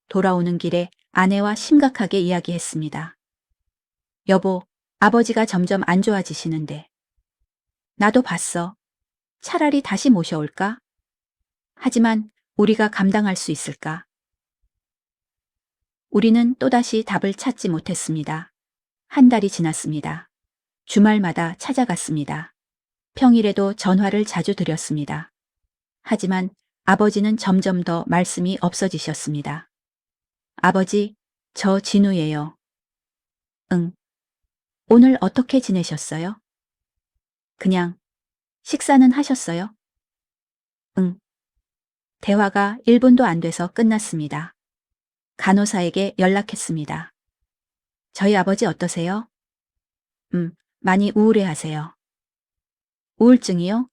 돌아오는 길에 아내와 심각하게 이야기했습니다. 여보, 아버지가 점점 안 좋아지시는데. 나도 봤어. 차라리 다시 모셔올까? 하지만 우리가 감당할 수 있을까? 우리는 또다시 답을 찾지 못했습니다. 1달이 지났습니다. 주말마다 찾아갔습니다. 평일에도 전화를 자주 드렸습니다. 하지만 아버지는 점점 더 말씀이 없어지셨습니다. 아버지, 저 진우예요. 응. 오늘 어떻게 지내셨어요? 그냥. 식사는 하셨어요? 응. 대화가 1분도 안 돼서 끝났습니다. 간호사에게 연락했습니다. 저희 아버지 어떠세요? 많이 우울해하세요. 우울증이요?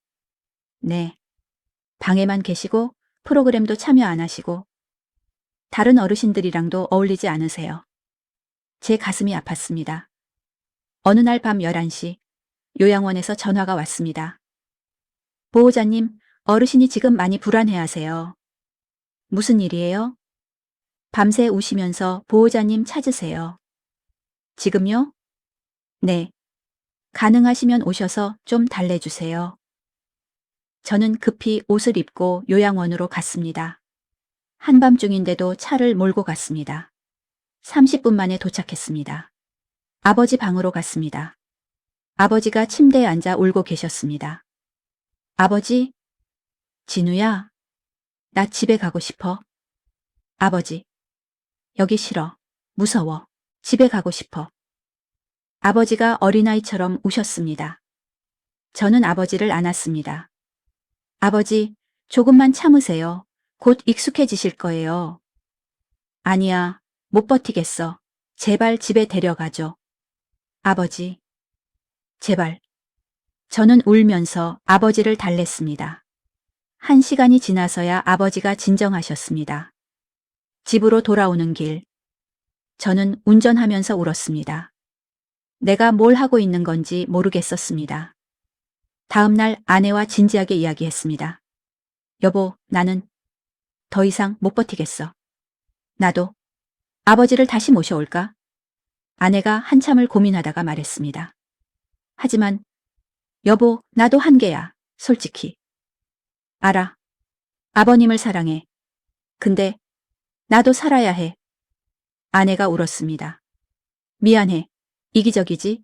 네. 방에만 계시고 프로그램도 참여 안 하시고 다른 어르신들이랑도 어울리지 않으세요. 제 가슴이 아팠습니다. 어느 날 밤 11시 요양원에서 전화가 왔습니다. 보호자님, 어르신이 지금 많이 불안해하세요. 무슨 일이에요? 밤새 우시면서 보호자님 찾으세요. 지금요? 네. 가능하시면 오셔서 좀 달래주세요. 저는 급히 옷을 입고 요양원으로 갔습니다. 한밤중인데도 차를 몰고 갔습니다. 30분 만에 도착했습니다. 아버지 방으로 갔습니다. 아버지가 침대에 앉아 울고 계셨습니다. 아버지, 진우야, 나 집에 가고 싶어. 아버지, 여기 싫어. 무서워. 집에 가고 싶어. 아버지가 어린아이처럼 우셨습니다. 저는 아버지를 안았습니다. 아버지, 조금만 참으세요. 곧 익숙해지실 거예요. 아니야, 못 버티겠어. 제발 집에 데려가줘. 아버지, 제발. 저는 울면서 아버지를 달랬습니다. 1시간이 지나서야 아버지가 진정하셨습니다. 집으로 돌아오는 길. 저는 운전하면서 울었습니다. 내가 뭘 하고 있는 건지 모르겠었습니다. 다음 날 아내와 진지하게 이야기했습니다. 여보, 나는 더 이상 못 버티겠어. 나도. 아버지를 다시 모셔올까? 아내가 한참을 고민하다가 말했습니다. 하지만 여보, 나도 한계야. 솔직히. 알아. 아버님을 사랑해. 근데 나도 살아야 해. 아내가 울었습니다. 미안해. 이기적이지?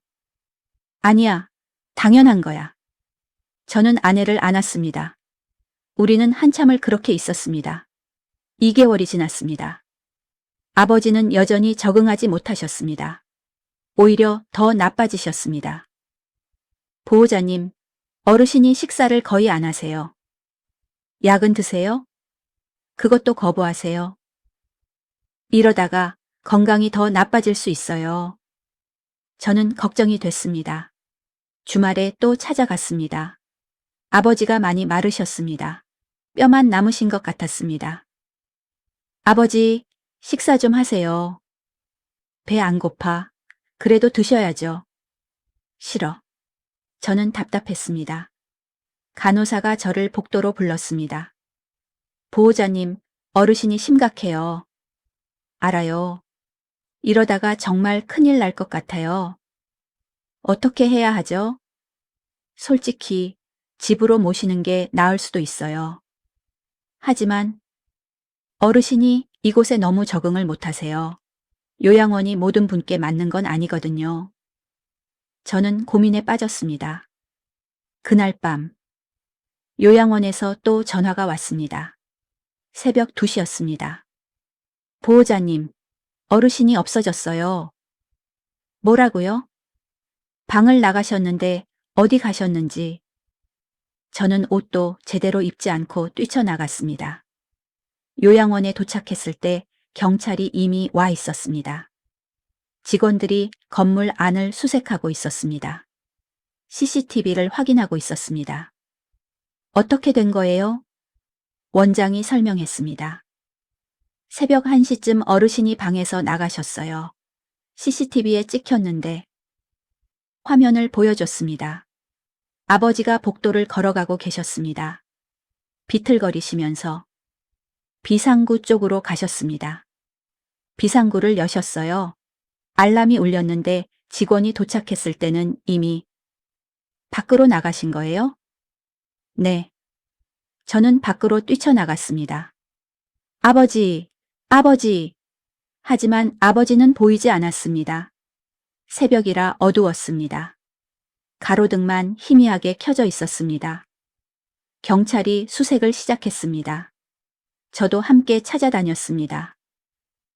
아니야. 당연한 거야. 저는 아내를 안았습니다. 우리는 한참을 그렇게 있었습니다. 2개월이 지났습니다. 아버지는 여전히 적응하지 못하셨습니다. 오히려 더 나빠지셨습니다. 보호자님, 어르신이 식사를 거의 안 하세요. 약은 드세요? 그것도 거부하세요. 이러다가 건강이 더 나빠질 수 있어요. 저는 걱정이 됐습니다. 주말에 또 찾아갔습니다. 아버지가 많이 마르셨습니다. 뼈만 남으신 것 같았습니다. 아버지, 식사 좀 하세요. 배 안 고파. 그래도 드셔야죠. 싫어. 저는 답답했습니다. 간호사가 저를 복도로 불렀습니다. 보호자님, 어르신이 심각해요. 알아요. 이러다가 정말 큰일 날 것 같아요. 어떻게 해야 하죠? 솔직히 집으로 모시는 게 나을 수도 있어요. 하지만 어르신이 이곳에 너무 적응을 못하세요. 요양원이 모든 분께 맞는 건 아니거든요. 저는 고민에 빠졌습니다. 그날 밤 요양원에서 또 전화가 왔습니다. 새벽 2시였습니다. 보호자님, 어르신이 없어졌어요. 뭐라고요? 방을 나가셨는데 어디 가셨는지. 저는 옷도 제대로 입지 않고 뛰쳐나갔습니다. 요양원에 도착했을 때 경찰이 이미 와 있었습니다. 직원들이 건물 안을 수색하고 있었습니다. CCTV를 확인하고 있었습니다. 어떻게 된 거예요? 원장이 설명했습니다. 새벽 1시쯤 어르신이 방에서 나가셨어요. CCTV에 찍혔는데 화면을 보여줬습니다. 아버지가 복도를 걸어가고 계셨습니다. 비틀거리시면서 비상구 쪽으로 가셨습니다. 비상구를 여셨어요. 알람이 울렸는데 직원이 도착했을 때는 이미 밖으로 나가신 거예요? 네. 저는 밖으로 뛰쳐나갔습니다. 아버지, 아버지. 하지만 아버지는 보이지 않았습니다. 새벽이라 어두웠습니다. 가로등만 희미하게 켜져 있었습니다. 경찰이 수색을 시작했습니다. 저도 함께 찾아다녔습니다.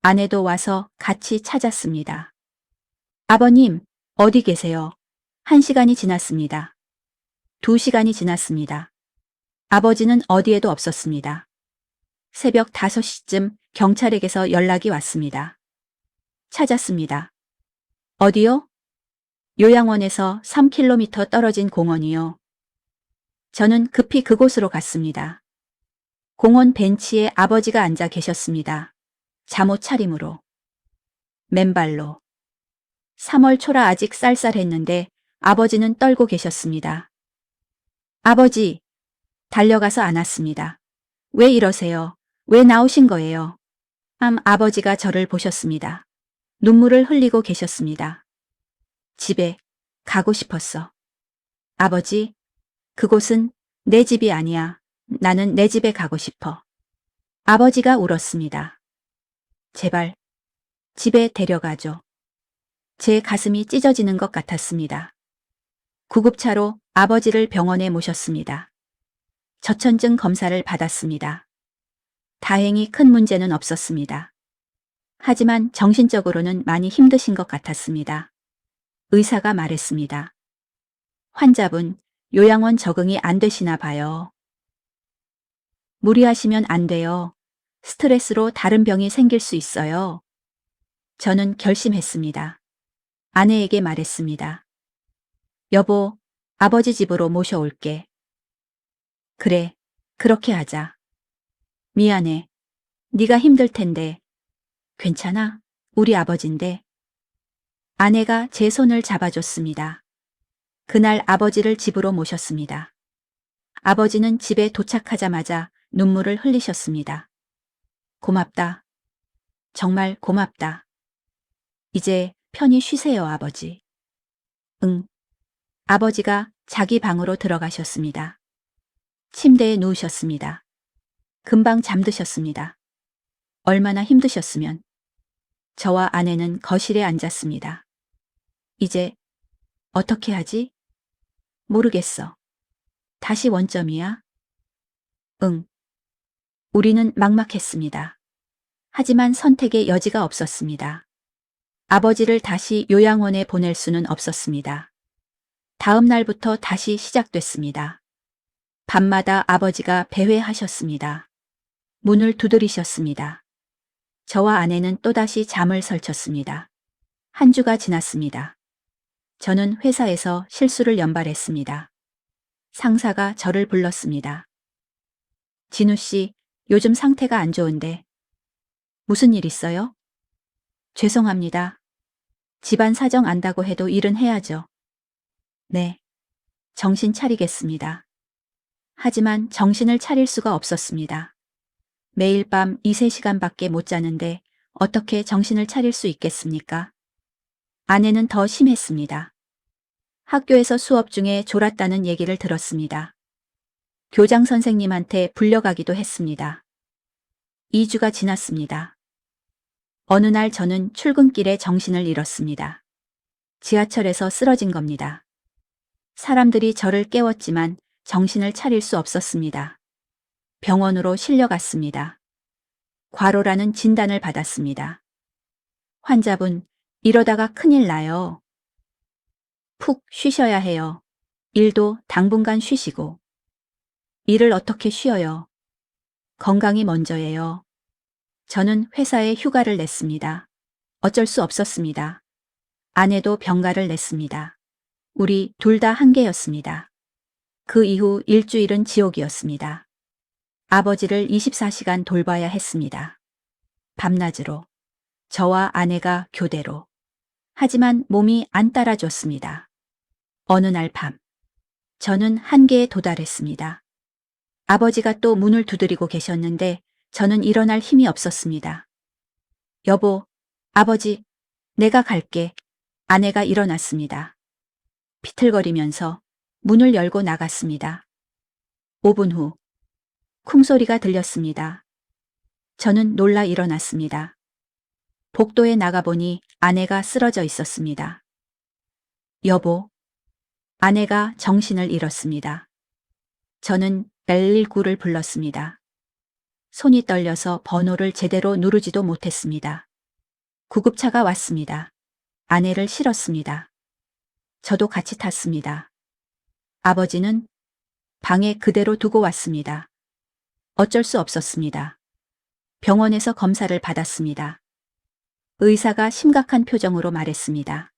아내도 와서 같이 찾았습니다. 아버님, 어디 계세요? 1시간이 지났습니다. 2시간이 지났습니다. 아버지는 어디에도 없었습니다. 새벽 5시쯤 경찰에게서 연락이 왔습니다. 찾았습니다. 어디요? 요양원에서 3km 떨어진 공원이요. 저는 급히 그곳으로 갔습니다. 공원 벤치에 아버지가 앉아 계셨습니다. 잠옷 차림으로. 맨발로. 3월 초라 아직 쌀쌀했는데 아버지는 떨고 계셨습니다. 아버지! 달려가서 안았습니다. 왜 이러세요? 왜 나오신 거예요? 아버지가 저를 보셨습니다. 눈물을 흘리고 계셨습니다. 집에 가고 싶었어. 아버지, 그곳은 내 집이 아니야. 나는 내 집에 가고 싶어. 아버지가 울었습니다. 제발, 집에 데려가줘. 제 가슴이 찢어지는 것 같았습니다. 구급차로 아버지를 병원에 모셨습니다. 저천증 검사를 받았습니다. 다행히 큰 문제는 없었습니다. 하지만 정신적으로는 많이 힘드신 것 같았습니다. 의사가 말했습니다. 환자분, 요양원 적응이 안 되시나 봐요. 무리하시면 안 돼요. 스트레스로 다른 병이 생길 수 있어요. 저는 결심했습니다. 아내에게 말했습니다. 여보, 아버지 집으로 모셔올게. 그래, 그렇게 하자. 미안해. 네가 힘들 텐데. 괜찮아? 우리 아버지인데. 아내가 제 손을 잡아줬습니다. 그날 아버지를 집으로 모셨습니다. 아버지는 집에 도착하자마자 눈물을 흘리셨습니다. 고맙다. 정말 고맙다. 이제 편히 쉬세요, 아버지. 응. 아버지가 자기 방으로 들어가셨습니다. 침대에 누우셨습니다. 금방 잠드셨습니다. 얼마나 힘드셨으면. 저와 아내는 거실에 앉았습니다. 이제 어떻게 하지? 모르겠어. 다시 원점이야? 응. 우리는 막막했습니다. 하지만 선택의 여지가 없었습니다. 아버지를 다시 요양원에 보낼 수는 없었습니다. 다음 날부터 다시 시작됐습니다. 밤마다 아버지가 배회하셨습니다. 문을 두드리셨습니다. 저와 아내는 또다시 잠을 설쳤습니다. 한 주가 지났습니다. 저는 회사에서 실수를 연발했습니다. 상사가 저를 불렀습니다. 진우 씨, 요즘 상태가 안 좋은데. 무슨 일 있어요? 죄송합니다. 집안 사정 안다고 해도 일은 해야죠. 네. 정신 차리겠습니다. 하지만 정신을 차릴 수가 없었습니다. 매일 밤 2, 3시간밖에 못 자는데 어떻게 정신을 차릴 수 있겠습니까? 아내는 더 심했습니다. 학교에서 수업 중에 졸았다는 얘기를 들었습니다. 교장 선생님한테 불려가기도 했습니다. 2주가 지났습니다. 어느 날 저는 출근길에 정신을 잃었습니다. 지하철에서 쓰러진 겁니다. 사람들이 저를 깨웠지만 정신을 차릴 수 없었습니다. 병원으로 실려갔습니다. 과로라는 진단을 받았습니다. 환자분, 이러다가 큰일 나요. 푹 쉬셔야 해요. 일도 당분간 쉬시고. 일을 어떻게 쉬어요? 건강이 먼저예요. 저는 회사에 휴가를 냈습니다. 어쩔 수 없었습니다. 아내도 병가를 냈습니다. 우리 둘 다 한계였습니다. 그 이후 일주일은 지옥이었습니다. 아버지를 24시간 돌봐야 했습니다. 밤낮으로. 저와 아내가 교대로. 하지만 몸이 안 따라줬습니다. 어느 날 밤. 저는 한계에 도달했습니다. 아버지가 또 문을 두드리고 계셨는데 저는 일어날 힘이 없었습니다. 여보, 아버지, 내가 갈게. 아내가 일어났습니다. 비틀거리면서 문을 열고 나갔습니다. 5분 후, 쿵소리가 들렸습니다. 저는 놀라 일어났습니다. 복도에 나가보니 아내가 쓰러져 있었습니다. 여보, 아내가 정신을 잃었습니다. 저는 119를 불렀습니다. 손이 떨려서 번호를 제대로 누르지도 못했습니다. 구급차가 왔습니다. 아내를 실었습니다. 저도 같이 탔습니다. 아버지는 방에 그대로 두고 왔습니다. 어쩔 수 없었습니다. 병원에서 검사를 받았습니다. 의사가 심각한 표정으로 말했습니다.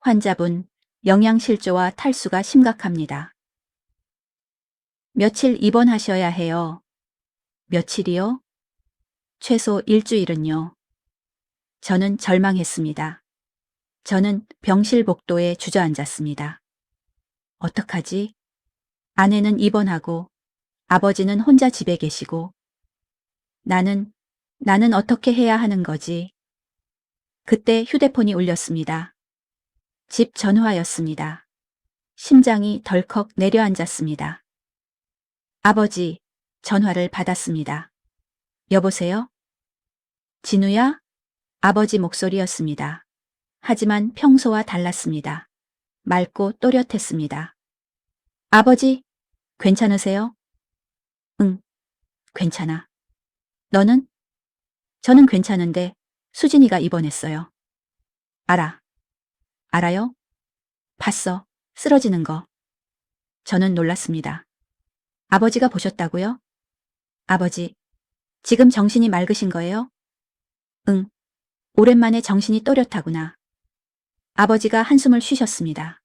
환자분, 영양실조와 탈수가 심각합니다. 며칠 입원하셔야 해요. 며칠이요? 최소 일주일은요. 저는 절망했습니다. 저는 병실 복도에 주저앉았습니다. 어떡하지? 아내는 입원하고 아버지는 혼자 집에 계시고 나는 어떻게 해야 하는 거지? 그때 휴대폰이 울렸습니다. 집 전화였습니다. 심장이 덜컥 내려앉았습니다. 아버지, 전화를 받았습니다. 여보세요? 진우야? 아버지 목소리였습니다. 하지만 평소와 달랐습니다. 맑고 또렷했습니다. 아버지, 괜찮으세요? 응, 괜찮아. 너는? 저는 괜찮은데 수진이가 입원했어요. 알아. 알아요? 봤어. 쓰러지는 거. 저는 놀랐습니다. 아버지가 보셨다고요? 아버지, 지금 정신이 맑으신 거예요? 응. 오랜만에 정신이 또렷하구나. 아버지가 한숨을 쉬셨습니다.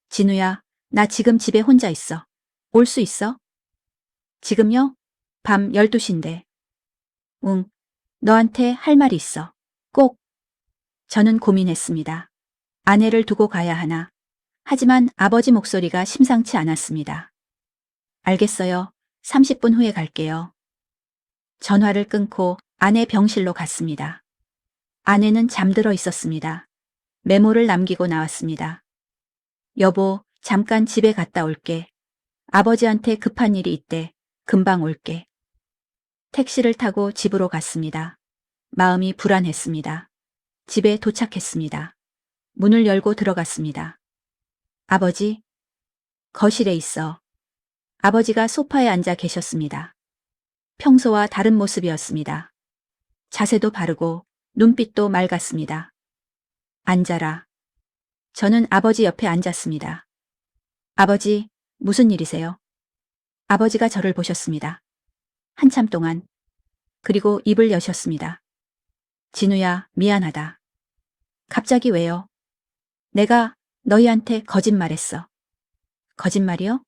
진우야, 나 지금 집에 혼자 있어. 올 수 있어? 지금요? 밤 12시인데. 응. 너한테 할 말이 있어. 꼭. 저는 고민했습니다. 아내를 두고 가야 하나. 하지만 아버지 목소리가 심상치 않았습니다. 알겠어요. 30분 후에 갈게요. 전화를 끊고 아내 병실로 갔습니다. 아내는 잠들어 있었습니다. 메모를 남기고 나왔습니다. 여보, 잠깐 집에 갔다 올게. 아버지한테 급한 일이 있대. 금방 올게. 택시를 타고 집으로 갔습니다. 마음이 불안했습니다. 집에 도착했습니다. 문을 열고 들어갔습니다. 아버지, 거실에 있어. 아버지가 소파에 앉아 계셨습니다. 평소와 다른 모습이었습니다. 자세도 바르고 눈빛도 맑았습니다. 앉아라. 저는 아버지 옆에 앉았습니다. 아버지, 무슨 일이세요? 아버지가 저를 보셨습니다. 한참 동안. 그리고 입을 여셨습니다. 진우야, 미안하다. 갑자기 왜요? 내가 너희한테 거짓말했어. 거짓말이요?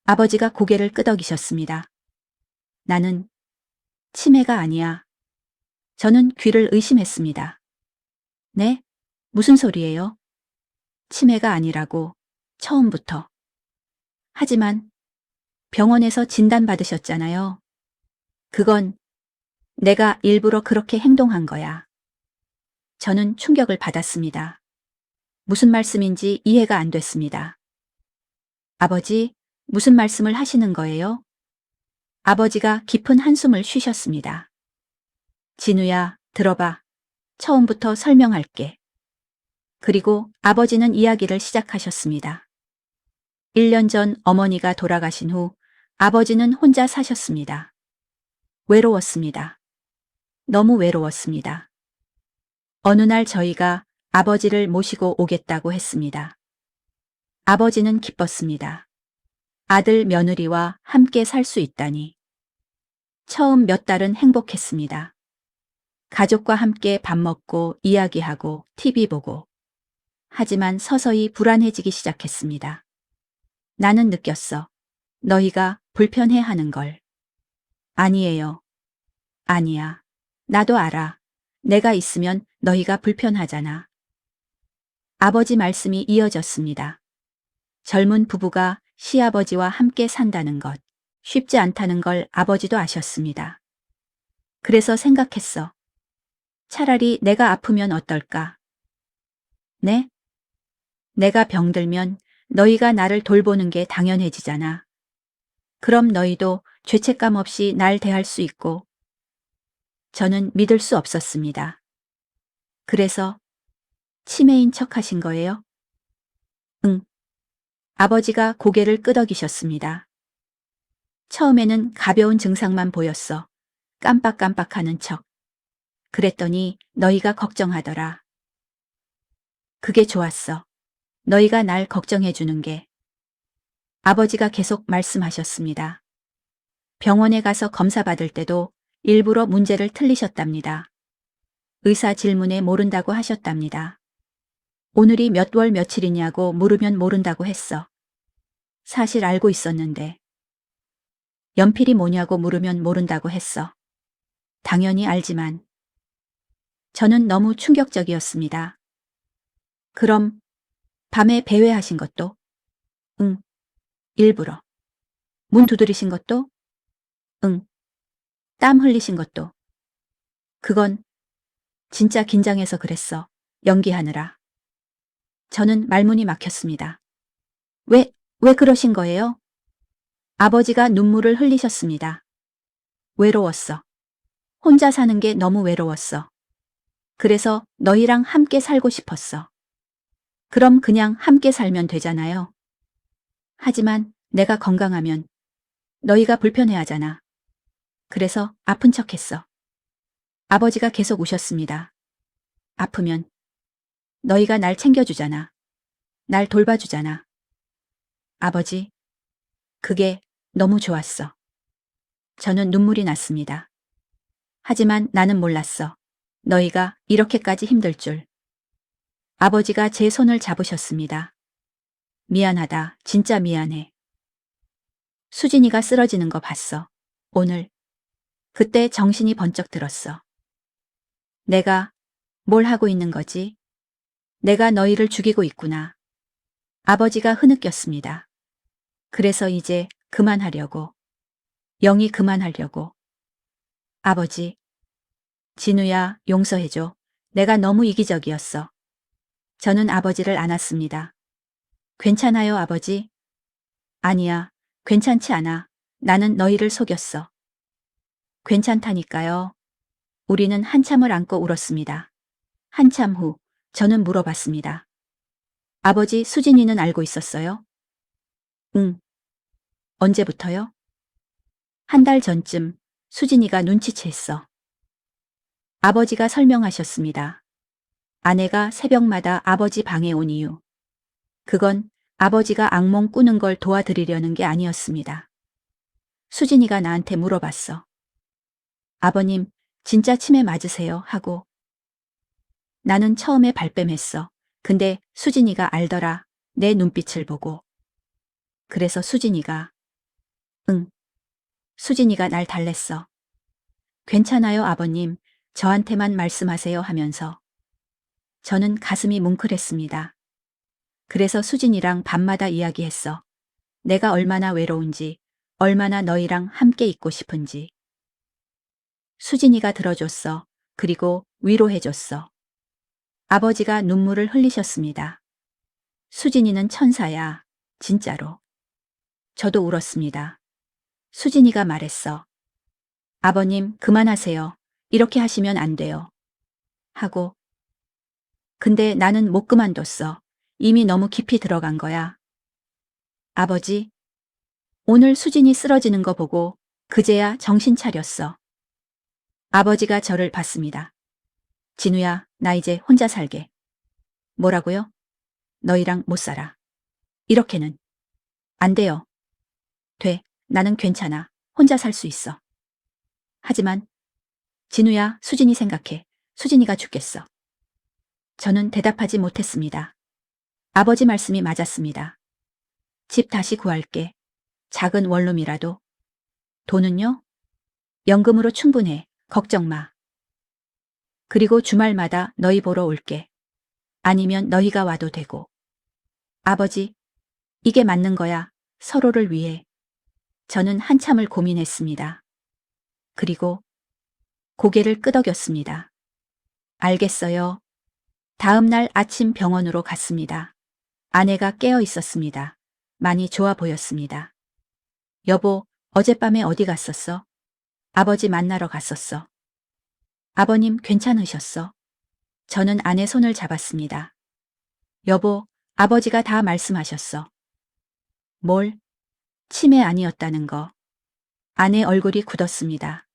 아버지가 고개를 끄덕이셨습니다. 나는 치매가 아니야. 저는 귀를 의심했습니다. 네? 무슨 소리예요? 치매가 아니라고. 처음부터. 하지만 병원에서 진단받으셨잖아요. 그건 내가 일부러 그렇게 행동한 거야. 저는 충격을 받았습니다. 무슨 말씀인지 이해가 안 됐습니다. 아버지, 무슨 말씀을 하시는 거예요? 아버지가 깊은 한숨을 쉬셨습니다. 진우야, 들어봐. 처음부터 설명할게. 그리고 아버지는 이야기를 시작하셨습니다. 1년 전 어머니가 돌아가신 후 아버지는 혼자 사셨습니다. 외로웠습니다. 너무 외로웠습니다. 어느 날 저희가 아버지를 모시고 오겠다고 했습니다. 아버지는 기뻤습니다. 아들 며느리와 함께 살 수 있다니. 처음 몇 달은 행복했습니다. 가족과 함께 밥 먹고 이야기하고 TV 보고. 하지만 서서히 불안해지기 시작했습니다. 나는 느꼈어. 너희가 불편해하는 걸. 아니에요. 아니야. 나도 알아. 내가 있으면 너희가 불편하잖아. 아버지 말씀이 이어졌습니다. 젊은 부부가 시아버지와 함께 산다는 것. 쉽지 않다는 걸 아버지도 아셨습니다. 그래서 생각했어. 차라리 내가 아프면 어떨까? 네? 내가 병들면 너희가 나를 돌보는 게 당연해지잖아. 그럼 너희도 죄책감 없이 날 대할 수 있고. 저는 믿을 수 없었습니다. 그래서 치매인 척 하신 거예요? 응. 아버지가 고개를 끄덕이셨습니다. 처음에는 가벼운 증상만 보였어. 깜빡깜빡하는 척. 그랬더니 너희가 걱정하더라. 그게 좋았어. 너희가 날 걱정해 주는 게. 아버지가 계속 말씀하셨습니다. 병원에 가서 검사 받을 때도 일부러 문제를 틀리셨답니다. 의사 질문에 모른다고 하셨답니다. 오늘이 몇 월 며칠이냐고 물으면 모른다고 했어. 사실 알고 있었는데. 연필이 뭐냐고 물으면 모른다고 했어. 당연히 알지만. 저는 너무 충격적이었습니다. 그럼 밤에 배회하신 것도? 응. 일부러. 문 두드리신 것도? 응. 땀 흘리신 것도? 그건 진짜 긴장해서 그랬어. 연기하느라. 저는 말문이 막혔습니다. 왜 그러신 거예요? 아버지가 눈물을 흘리셨습니다. 외로웠어. 혼자 사는 게 너무 외로웠어. 그래서 너희랑 함께 살고 싶었어. 그럼 그냥 함께 살면 되잖아요. 하지만 내가 건강하면 너희가 불편해하잖아. 그래서 아픈 척했어. 아버지가 계속 우셨습니다. 아프면 너희가 날 챙겨주잖아. 날 돌봐주잖아. 아버지, 그게 너무 좋았어. 저는 눈물이 났습니다. 하지만 나는 몰랐어. 너희가 이렇게까지 힘들 줄. 아버지가 제 손을 잡으셨습니다. 미안하다. 진짜 미안해. 수진이가 쓰러지는 거 봤어. 오늘. 그때 정신이 번쩍 들었어. 내가 뭘 하고 있는 거지? 내가 너희를 죽이고 있구나. 아버지가 흐느꼈습니다. 그래서 이제 그만하려고. 영희 그만하려고. 아버지. 진우야, 용서해줘. 내가 너무 이기적이었어. 저는 아버지를 안았습니다. 괜찮아요, 아버지? 아니야, 괜찮지 않아. 나는 너희를 속였어. 괜찮다니까요. 우리는 한참을 안고 울었습니다. 한참 후, 저는 물어봤습니다. 아버지, 수진이는 알고 있었어요? 응. 언제부터요? 한 달 전쯤 수진이가 눈치챘어. 아버지가 설명하셨습니다. 아내가 새벽마다 아버지 방에 온 이유. 그건 아버지가 악몽 꾸는 걸 도와드리려는 게 아니었습니다. 수진이가 나한테 물어봤어. 아버님, 진짜 치매 맞으세요? 하고. 나는 처음에 발뺌했어. 근데 수진이가 알더라. 내 눈빛을 보고. 그래서 수진이가 응. 수진이가 날 달랬어. 괜찮아요, 아버님. 저한테만 말씀하세요 하면서. 저는 가슴이 뭉클했습니다. 그래서 수진이랑 밤마다 이야기했어. 내가 얼마나 외로운지, 얼마나 너희랑 함께 있고 싶은지. 수진이가 들어줬어. 그리고 위로해줬어. 아버지가 눈물을 흘리셨습니다. 수진이는 천사야. 진짜로. 저도 울었습니다. 수진이가 말했어. 아버님, 그만하세요. 이렇게 하시면 안 돼요. 하고. 근데 나는 못 그만뒀어. 이미 너무 깊이 들어간 거야. 아버지, 오늘 수진이 쓰러지는 거 보고 그제야 정신 차렸어. 아버지가 저를 봤습니다. 진우야, 나 이제 혼자 살게. 뭐라고요? 너희랑 못 살아. 이렇게는. 안 돼요. 돼. 나는 괜찮아. 혼자 살 수 있어. 하지만 진우야, 수진이 생각해. 수진이가 죽겠어. 저는 대답하지 못했습니다. 아버지 말씀이 맞았습니다. 집 다시 구할게. 작은 원룸이라도. 돈은요? 연금으로 충분해. 걱정 마. 그리고 주말마다 너희 보러 올게. 아니면 너희가 와도 되고. 아버지, 이게 맞는 거야. 서로를 위해. 저는 한참을 고민했습니다. 그리고 고개를 끄덕였습니다. 알겠어요. 다음 날 아침 병원으로 갔습니다. 아내가 깨어 있었습니다. 많이 좋아 보였습니다. 여보, 어젯밤에 어디 갔었어? 아버지 만나러 갔었어. 아버님 괜찮으셨어? 저는 아내 손을 잡았습니다. 여보, 아버지가 다 말씀하셨어. 뭘? 치매 아니었다는 거. 아내 얼굴이 굳었습니다.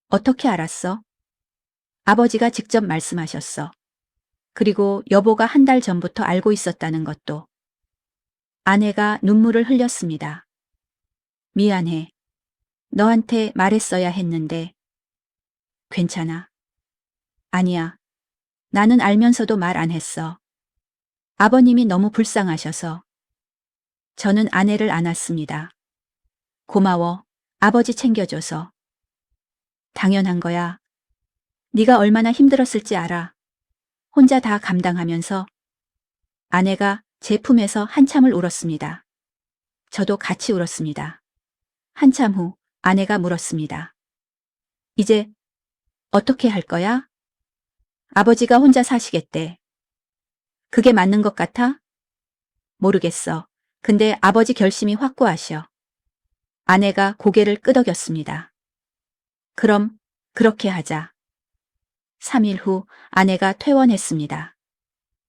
어떻게 알았어? 아버지가 직접 말씀하셨어. 그리고 여보가 한 달 전부터 알고 있었다는 것도. 아내가 눈물을 흘렸습니다. 미안해. 너한테 말했어야 했는데. 괜찮아. 아니야. 나는 알면서도 말 안 했어. 아버님이 너무 불쌍하셔서. 저는 아내를 안았습니다. 고마워. 아버지 챙겨줘서. 당연한 거야. 네가 얼마나 힘들었을지 알아. 혼자 다 감당하면서. 아내가 제 품에서 한참을 울었습니다. 저도 같이 울었습니다. 한참 후 아내가 물었습니다. 이제 어떻게 할 거야? 아버지가 혼자 사시겠대. 그게 맞는 것 같아? 모르겠어. 근데 아버지 결심이 확고하셔. 아내가 고개를 끄덕였습니다. 그럼 그렇게 하자. 3일 후 아내가 퇴원했습니다.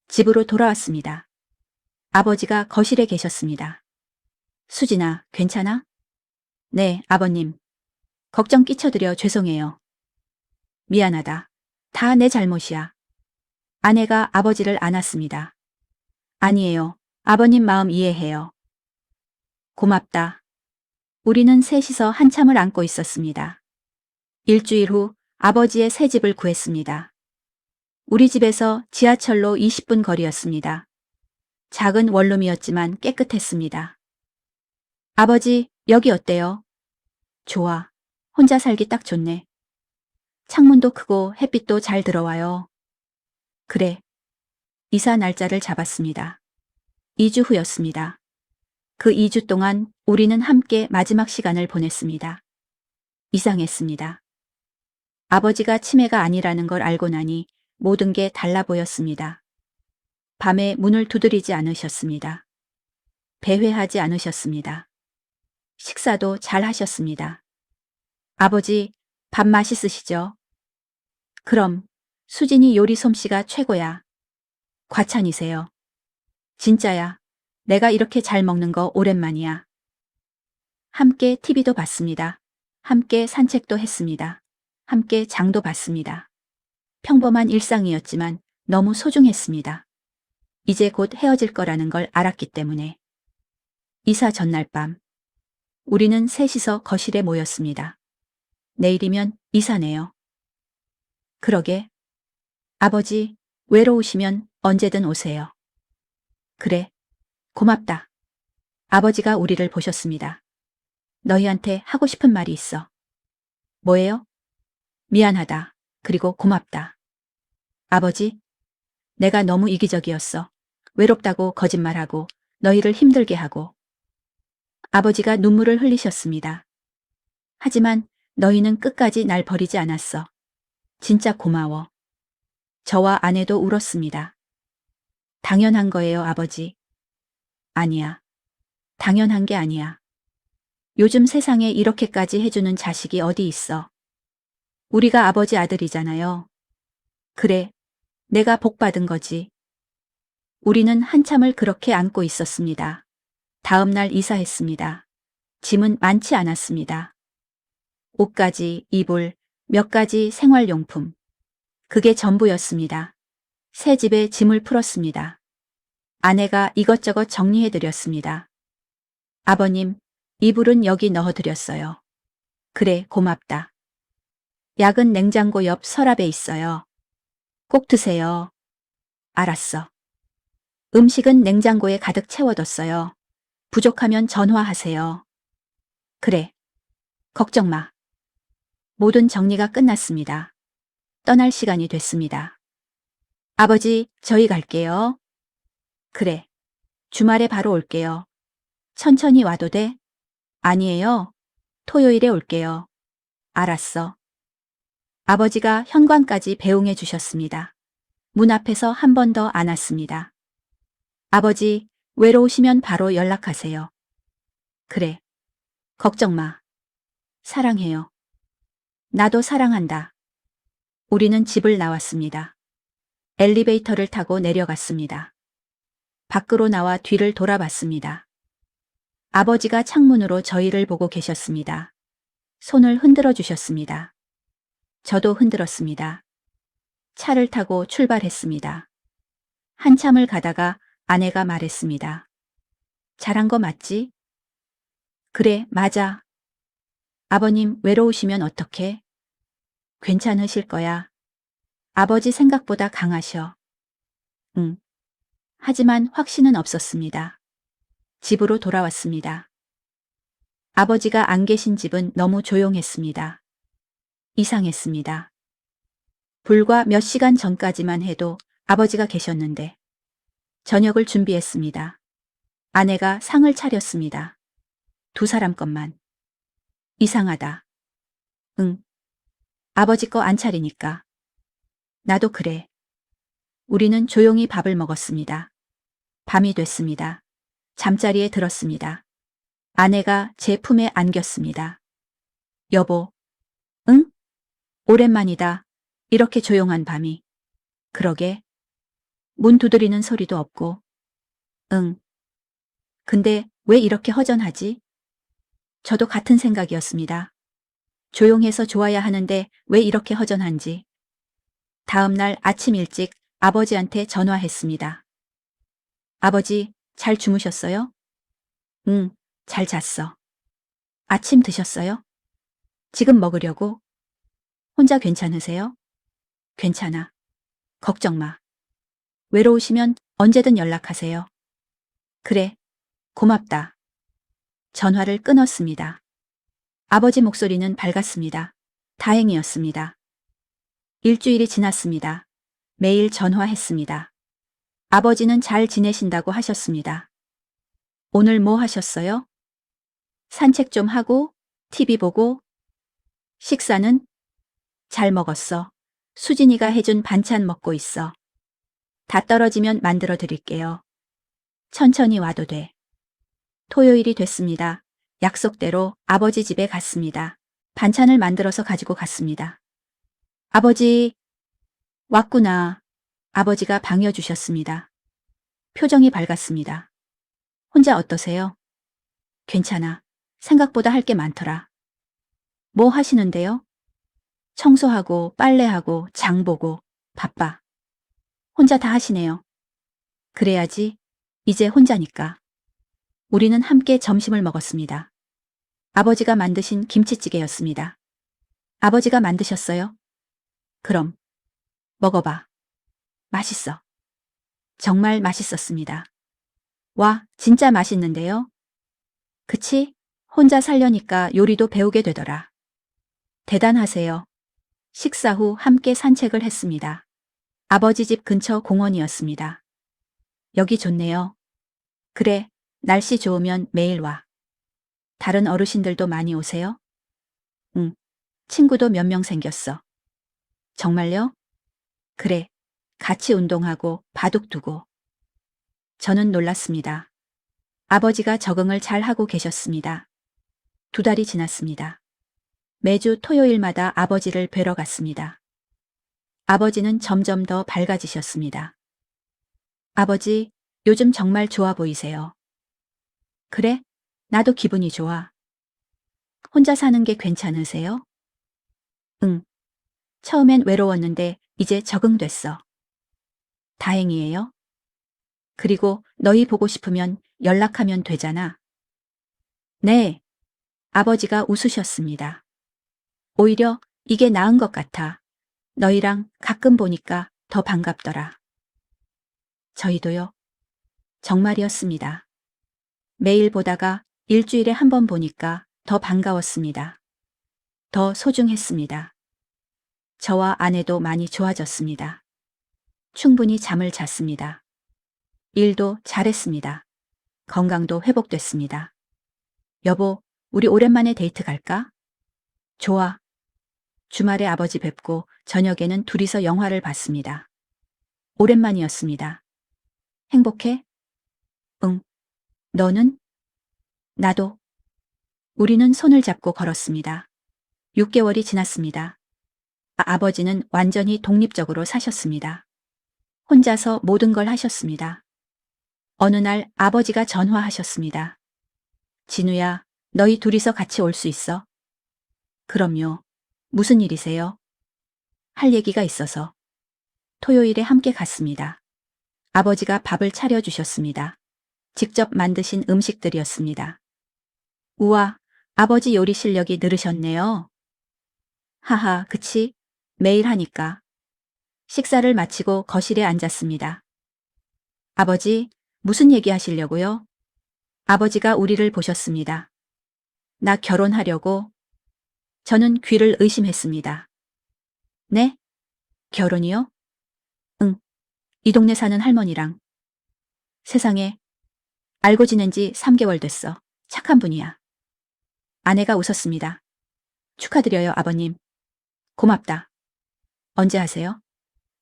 집으로 돌아왔습니다. 아버지가 거실에 계셨습니다. 수진아, 괜찮아? 네, 아버님. 걱정 끼쳐드려 죄송해요. 미안하다. 다 내 잘못이야. 아내가 아버지를 안았습니다. 아니에요. 아버님 마음 이해해요. 고맙다. 우리는 셋이서 한참을 안고 있었습니다. 일주일 후 아버지의 새 집을 구했습니다. 우리 집에서 지하철로 20분 거리였습니다. 작은 원룸이었지만 깨끗했습니다. 아버지, 여기 어때요? 좋아. 혼자 살기 딱 좋네. 창문도 크고 햇빛도 잘 들어와요. 그래. 이사 날짜를 잡았습니다. 2주 후였습니다. 그 2주 동안 우리는 함께 마지막 시간을 보냈습니다. 이상했습니다. 아버지가 치매가 아니라는 걸 알고 나니 모든 게 달라 보였습니다. 밤에 문을 두드리지 않으셨습니다. 배회하지 않으셨습니다. 식사도 잘 하셨습니다. 아버지, 밥 맛있으시죠? 그럼, 수진이 요리 솜씨가 최고야. 과찬이세요. 진짜야. 내가 이렇게 잘 먹는 거 오랜만이야. 함께 TV도 봤습니다. 함께 산책도 했습니다. 함께 장도 봤습니다. 평범한 일상이었지만 너무 소중했습니다. 이제 곧 헤어질 거라는 걸 알았기 때문에. 이사 전날 밤, 우리는 셋이서 거실에 모였습니다. 내일이면 이사네요. 그러게. 아버지, 외로우시면 언제든 오세요. 그래. 고맙다. 아버지가 우리를 보셨습니다. 너희한테 하고 싶은 말이 있어. 뭐예요? 미안하다. 그리고 고맙다. 아버지, 내가 너무 이기적이었어. 외롭다고 거짓말하고 너희를 힘들게 하고. 아버지가 눈물을 흘리셨습니다. 하지만 너희는 끝까지 날 버리지 않았어. 진짜 고마워. 저와 아내도 울었습니다. 당연한 거예요, 아버지. 아니야. 당연한 게 아니야. 요즘 세상에 이렇게까지 해주는 자식이 어디 있어. 우리가 아버지 아들이잖아요. 그래, 내가 복 받은 거지. 우리는 한참을 그렇게 안고 있었습니다. 다음 날 이사했습니다. 짐은 많지 않았습니다. 옷가지, 이불, 몇 가지 생활용품. 그게 전부였습니다. 새 집에 짐을 풀었습니다. 아내가 이것저것 정리해드렸습니다. 아버님, 이불은 여기 넣어드렸어요. 그래, 고맙다. 약은 냉장고 옆 서랍에 있어요. 꼭 드세요. 알았어. 음식은 냉장고에 가득 채워뒀어요. 부족하면 전화하세요. 그래. 걱정 마. 모든 정리가 끝났습니다. 떠날 시간이 됐습니다. 아버지, 저희 갈게요. 그래. 주말에 바로 올게요. 천천히 와도 돼? 아니에요. 토요일에 올게요. 알았어. 아버지가 현관까지 배웅해 주셨습니다. 문 앞에서 한 번 더 안았습니다. 아버지, 외로우시면 바로 연락하세요. 그래. 걱정 마. 사랑해요. 나도 사랑한다. 우리는 집을 나왔습니다. 엘리베이터를 타고 내려갔습니다. 밖으로 나와 뒤를 돌아봤습니다. 아버지가 창문으로 저희를 보고 계셨습니다. 손을 흔들어 주셨습니다. 저도 흔들었습니다. 차를 타고 출발했습니다. 한참을 가다가 아내가 말했습니다. 잘한 거 맞지? 그래, 맞아. 아버님 외로우시면 어떡해? 괜찮으실 거야. 아버지 생각보다 강하셔. 응. 하지만 확신은 없었습니다. 집으로 돌아왔습니다. 아버지가 안 계신 집은 너무 조용했습니다. 이상했습니다. 불과 몇 시간 전까지만 해도 아버지가 계셨는데 저녁을 준비했습니다. 아내가 상을 차렸습니다. 두 사람 것만. 이상하다. 응. 아버지 거 안 차리니까. 나도 그래. 우리는 조용히 밥을 먹었습니다. 밤이 됐습니다. 잠자리에 들었습니다. 아내가 제 품에 안겼습니다. 여보. 응? 오랜만이다. 이렇게 조용한 밤이. 그러게. 문 두드리는 소리도 없고. 응. 근데 왜 이렇게 허전하지? 저도 같은 생각이었습니다. 조용해서 좋아야 하는데 왜 이렇게 허전한지. 다음 날 아침 일찍 아버지한테 전화했습니다. 아버지, 잘 주무셨어요? 응, 잘 잤어. 아침 드셨어요? 지금 먹으려고? 혼자 괜찮으세요? 괜찮아. 걱정 마. 외로우시면 언제든 연락하세요. 그래, 고맙다. 전화를 끊었습니다. 아버지 목소리는 밝았습니다. 다행이었습니다. 일주일이 지났습니다. 매일 전화했습니다. 아버지는 잘 지내신다고 하셨습니다. 오늘 뭐 하셨어요? 산책 좀 하고, TV 보고, 식사는? 잘 먹었어. 수진이가 해준 반찬 먹고 있어. 다 떨어지면 만들어 드릴게요. 천천히 와도 돼. 토요일이 됐습니다. 약속대로 아버지 집에 갔습니다. 반찬을 만들어서 가지고 갔습니다. 아버지, 왔구나. 아버지가 반겨주셨습니다. 표정이 밝았습니다. 혼자 어떠세요? 괜찮아. 생각보다 할 게 많더라. 뭐 하시는데요? 청소하고 빨래하고 장 보고 바빠. 혼자 다 하시네요. 그래야지. 이제 혼자니까. 우리는 함께 점심을 먹었습니다. 아버지가 만드신 김치찌개였습니다. 아버지가 만드셨어요? 그럼 먹어봐. 맛있어. 정말 맛있었습니다. 와, 진짜 맛있는데요? 그치? 혼자 살려니까 요리도 배우게 되더라. 대단하세요. 식사 후 함께 산책을 했습니다. 아버지 집 근처 공원이었습니다. 여기 좋네요. 그래, 날씨 좋으면 매일 와. 다른 어르신들도 많이 오세요? 응, 친구도 몇 명 생겼어. 정말요? 그래, 같이 운동하고 바둑 두고. 저는 놀랐습니다. 아버지가 적응을 잘 하고 계셨습니다. 2달이 지났습니다. 매주 토요일마다 아버지를 뵈러 갔습니다. 아버지는 점점 더 밝아지셨습니다. 아버지, 요즘 정말 좋아 보이세요. 그래? 나도 기분이 좋아. 혼자 사는 게 괜찮으세요? 응. 처음엔 외로웠는데 이제 적응됐어. 다행이에요. 그리고 너희 보고 싶으면 연락하면 되잖아. 네. 아버지가 웃으셨습니다. 오히려 이게 나은 것 같아. 너희랑 가끔 보니까 더 반갑더라. 저희도요. 정말이었습니다. 매일 보다가 일주일에 한 번 보니까 더 반가웠습니다. 더 소중했습니다. 저와 아내도 많이 좋아졌습니다. 충분히 잠을 잤습니다. 일도 잘했습니다. 건강도 회복됐습니다. 여보, 우리 오랜만에 데이트 갈까? 좋아. 주말에 아버지 뵙고 저녁에는 둘이서 영화를 봤습니다. 오랜만이었습니다. 행복해? 응. 너는? 나도. 우리는 손을 잡고 걸었습니다. 6개월이 지났습니다. 아버지는 완전히 독립적으로 사셨습니다. 혼자서 모든 걸 하셨습니다. 어느 날 아버지가 전화하셨습니다. 진우야, 너희 둘이서 같이 올 수 있어? 그럼요. 무슨 일이세요? 할 얘기가 있어서. 토요일에 함께 갔습니다. 아버지가 밥을 차려주셨습니다. 직접 만드신 음식들이었습니다. 우와, 아버지 요리 실력이 늘으셨네요. 하하, 그치? 매일 하니까. 식사를 마치고 거실에 앉았습니다. 아버지, 무슨 얘기 하시려고요? 아버지가 우리를 보셨습니다. 나 결혼하려고. 저는 귀를 의심했습니다. 네? 결혼이요? 응. 이 동네 사는 할머니랑. 세상에, 알고 지낸 지 3개월 됐어. 착한 분이야. 아내가 웃었습니다. 축하드려요, 아버님. 고맙다. 언제 하세요?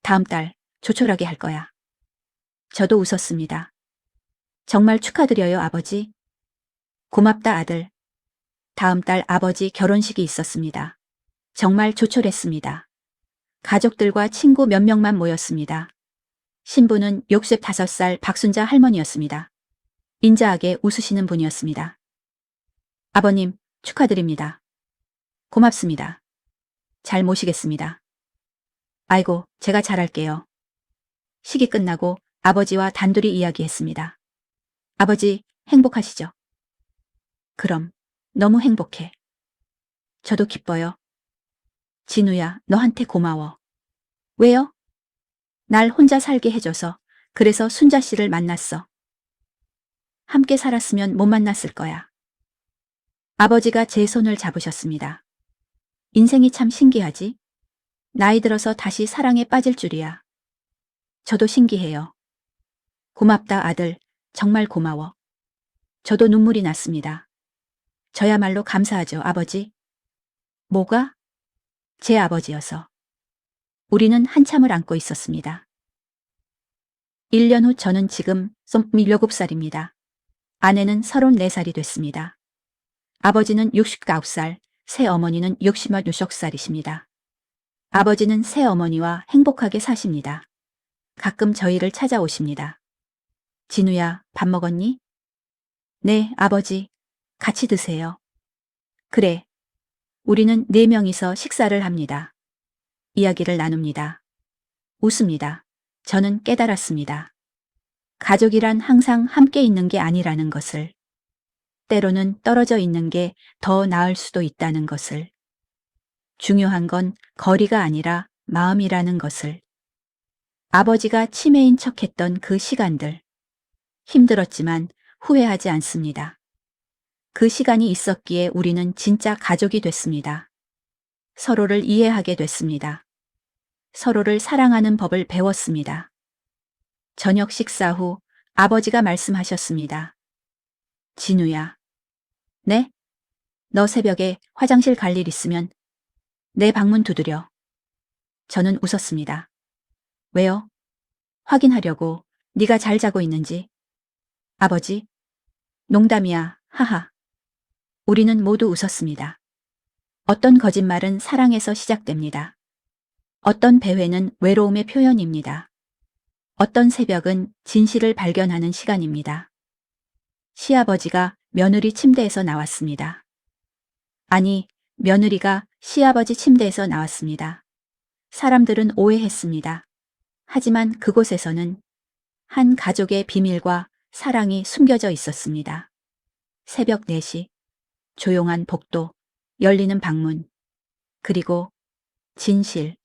다음 달, 조촐하게 할 거야. 저도 웃었습니다. 정말 축하드려요, 아버지. 고맙다, 아들. 다음 달 아버지 결혼식이 있었습니다. 정말 조촐했습니다. 가족들과 친구 몇 명만 모였습니다. 신부는 65살 박순자 할머니였습니다. 인자하게 웃으시는 분이었습니다. 아버님, 축하드립니다. 고맙습니다. 잘 모시겠습니다. 아이고, 제가 잘할게요. 식이 끝나고 아버지와 단둘이 이야기했습니다. 아버지, 행복하시죠? 그럼, 너무 행복해. 저도 기뻐요. 진우야, 너한테 고마워. 왜요? 날 혼자 살게 해줘서, 그래서 순자 씨를 만났어. 함께 살았으면 못 만났을 거야. 아버지가 제 손을 잡으셨습니다. 인생이 참 신기하지? 나이 들어서 다시 사랑에 빠질 줄이야. 저도 신기해요. 고맙다, 아들. 정말 고마워. 저도 눈물이 났습니다. 저야말로 감사하죠, 아버지. 뭐가? 제 아버지여서. 우리는 한참을 안고 있었습니다. 1년 후 저는 지금 27살입니다. 아내는 34살이 됐습니다. 아버지는 69살, 새어머니는 66살이십니다. 아버지는 새어머니와 행복하게 사십니다. 가끔 저희를 찾아오십니다. 진우야, 밥 먹었니? 네, 아버지. 같이 드세요. 그래. 우리는 4명이서 식사를 합니다. 이야기를 나눕니다. 웃습니다. 저는 깨달았습니다. 가족이란 항상 함께 있는 게 아니라는 것을. 때로는 떨어져 있는 게 더 나을 수도 있다는 것을. 중요한 건 거리가 아니라 마음이라는 것을. 아버지가 치매인 척했던 그 시간들. 힘들었지만 후회하지 않습니다. 그 시간이 있었기에 우리는 진짜 가족이 됐습니다. 서로를 이해하게 됐습니다. 서로를 사랑하는 법을 배웠습니다. 저녁 식사 후 아버지가 말씀하셨습니다. 진우야. 네? 너 새벽에 화장실 갈 일 있으면 내 방문 두드려. 저는 웃었습니다. 왜요? 확인하려고. 네가 잘 자고 있는지. 아버지? 농담이야. 하하. 우리는 모두 웃었습니다. 어떤 거짓말은 사랑에서 시작됩니다. 어떤 배회는 외로움의 표현입니다. 어떤 새벽은 진실을 발견하는 시간입니다. 시아버지가 며느리 침대에서 나왔습니다. 아니, 며느리가 시아버지 침대에서 나왔습니다. 사람들은 오해했습니다. 하지만 그곳에서는 한 가족의 비밀과 사랑이 숨겨져 있었습니다. 새벽 4시, 조용한 복도, 열리는 방문, 그리고 진실.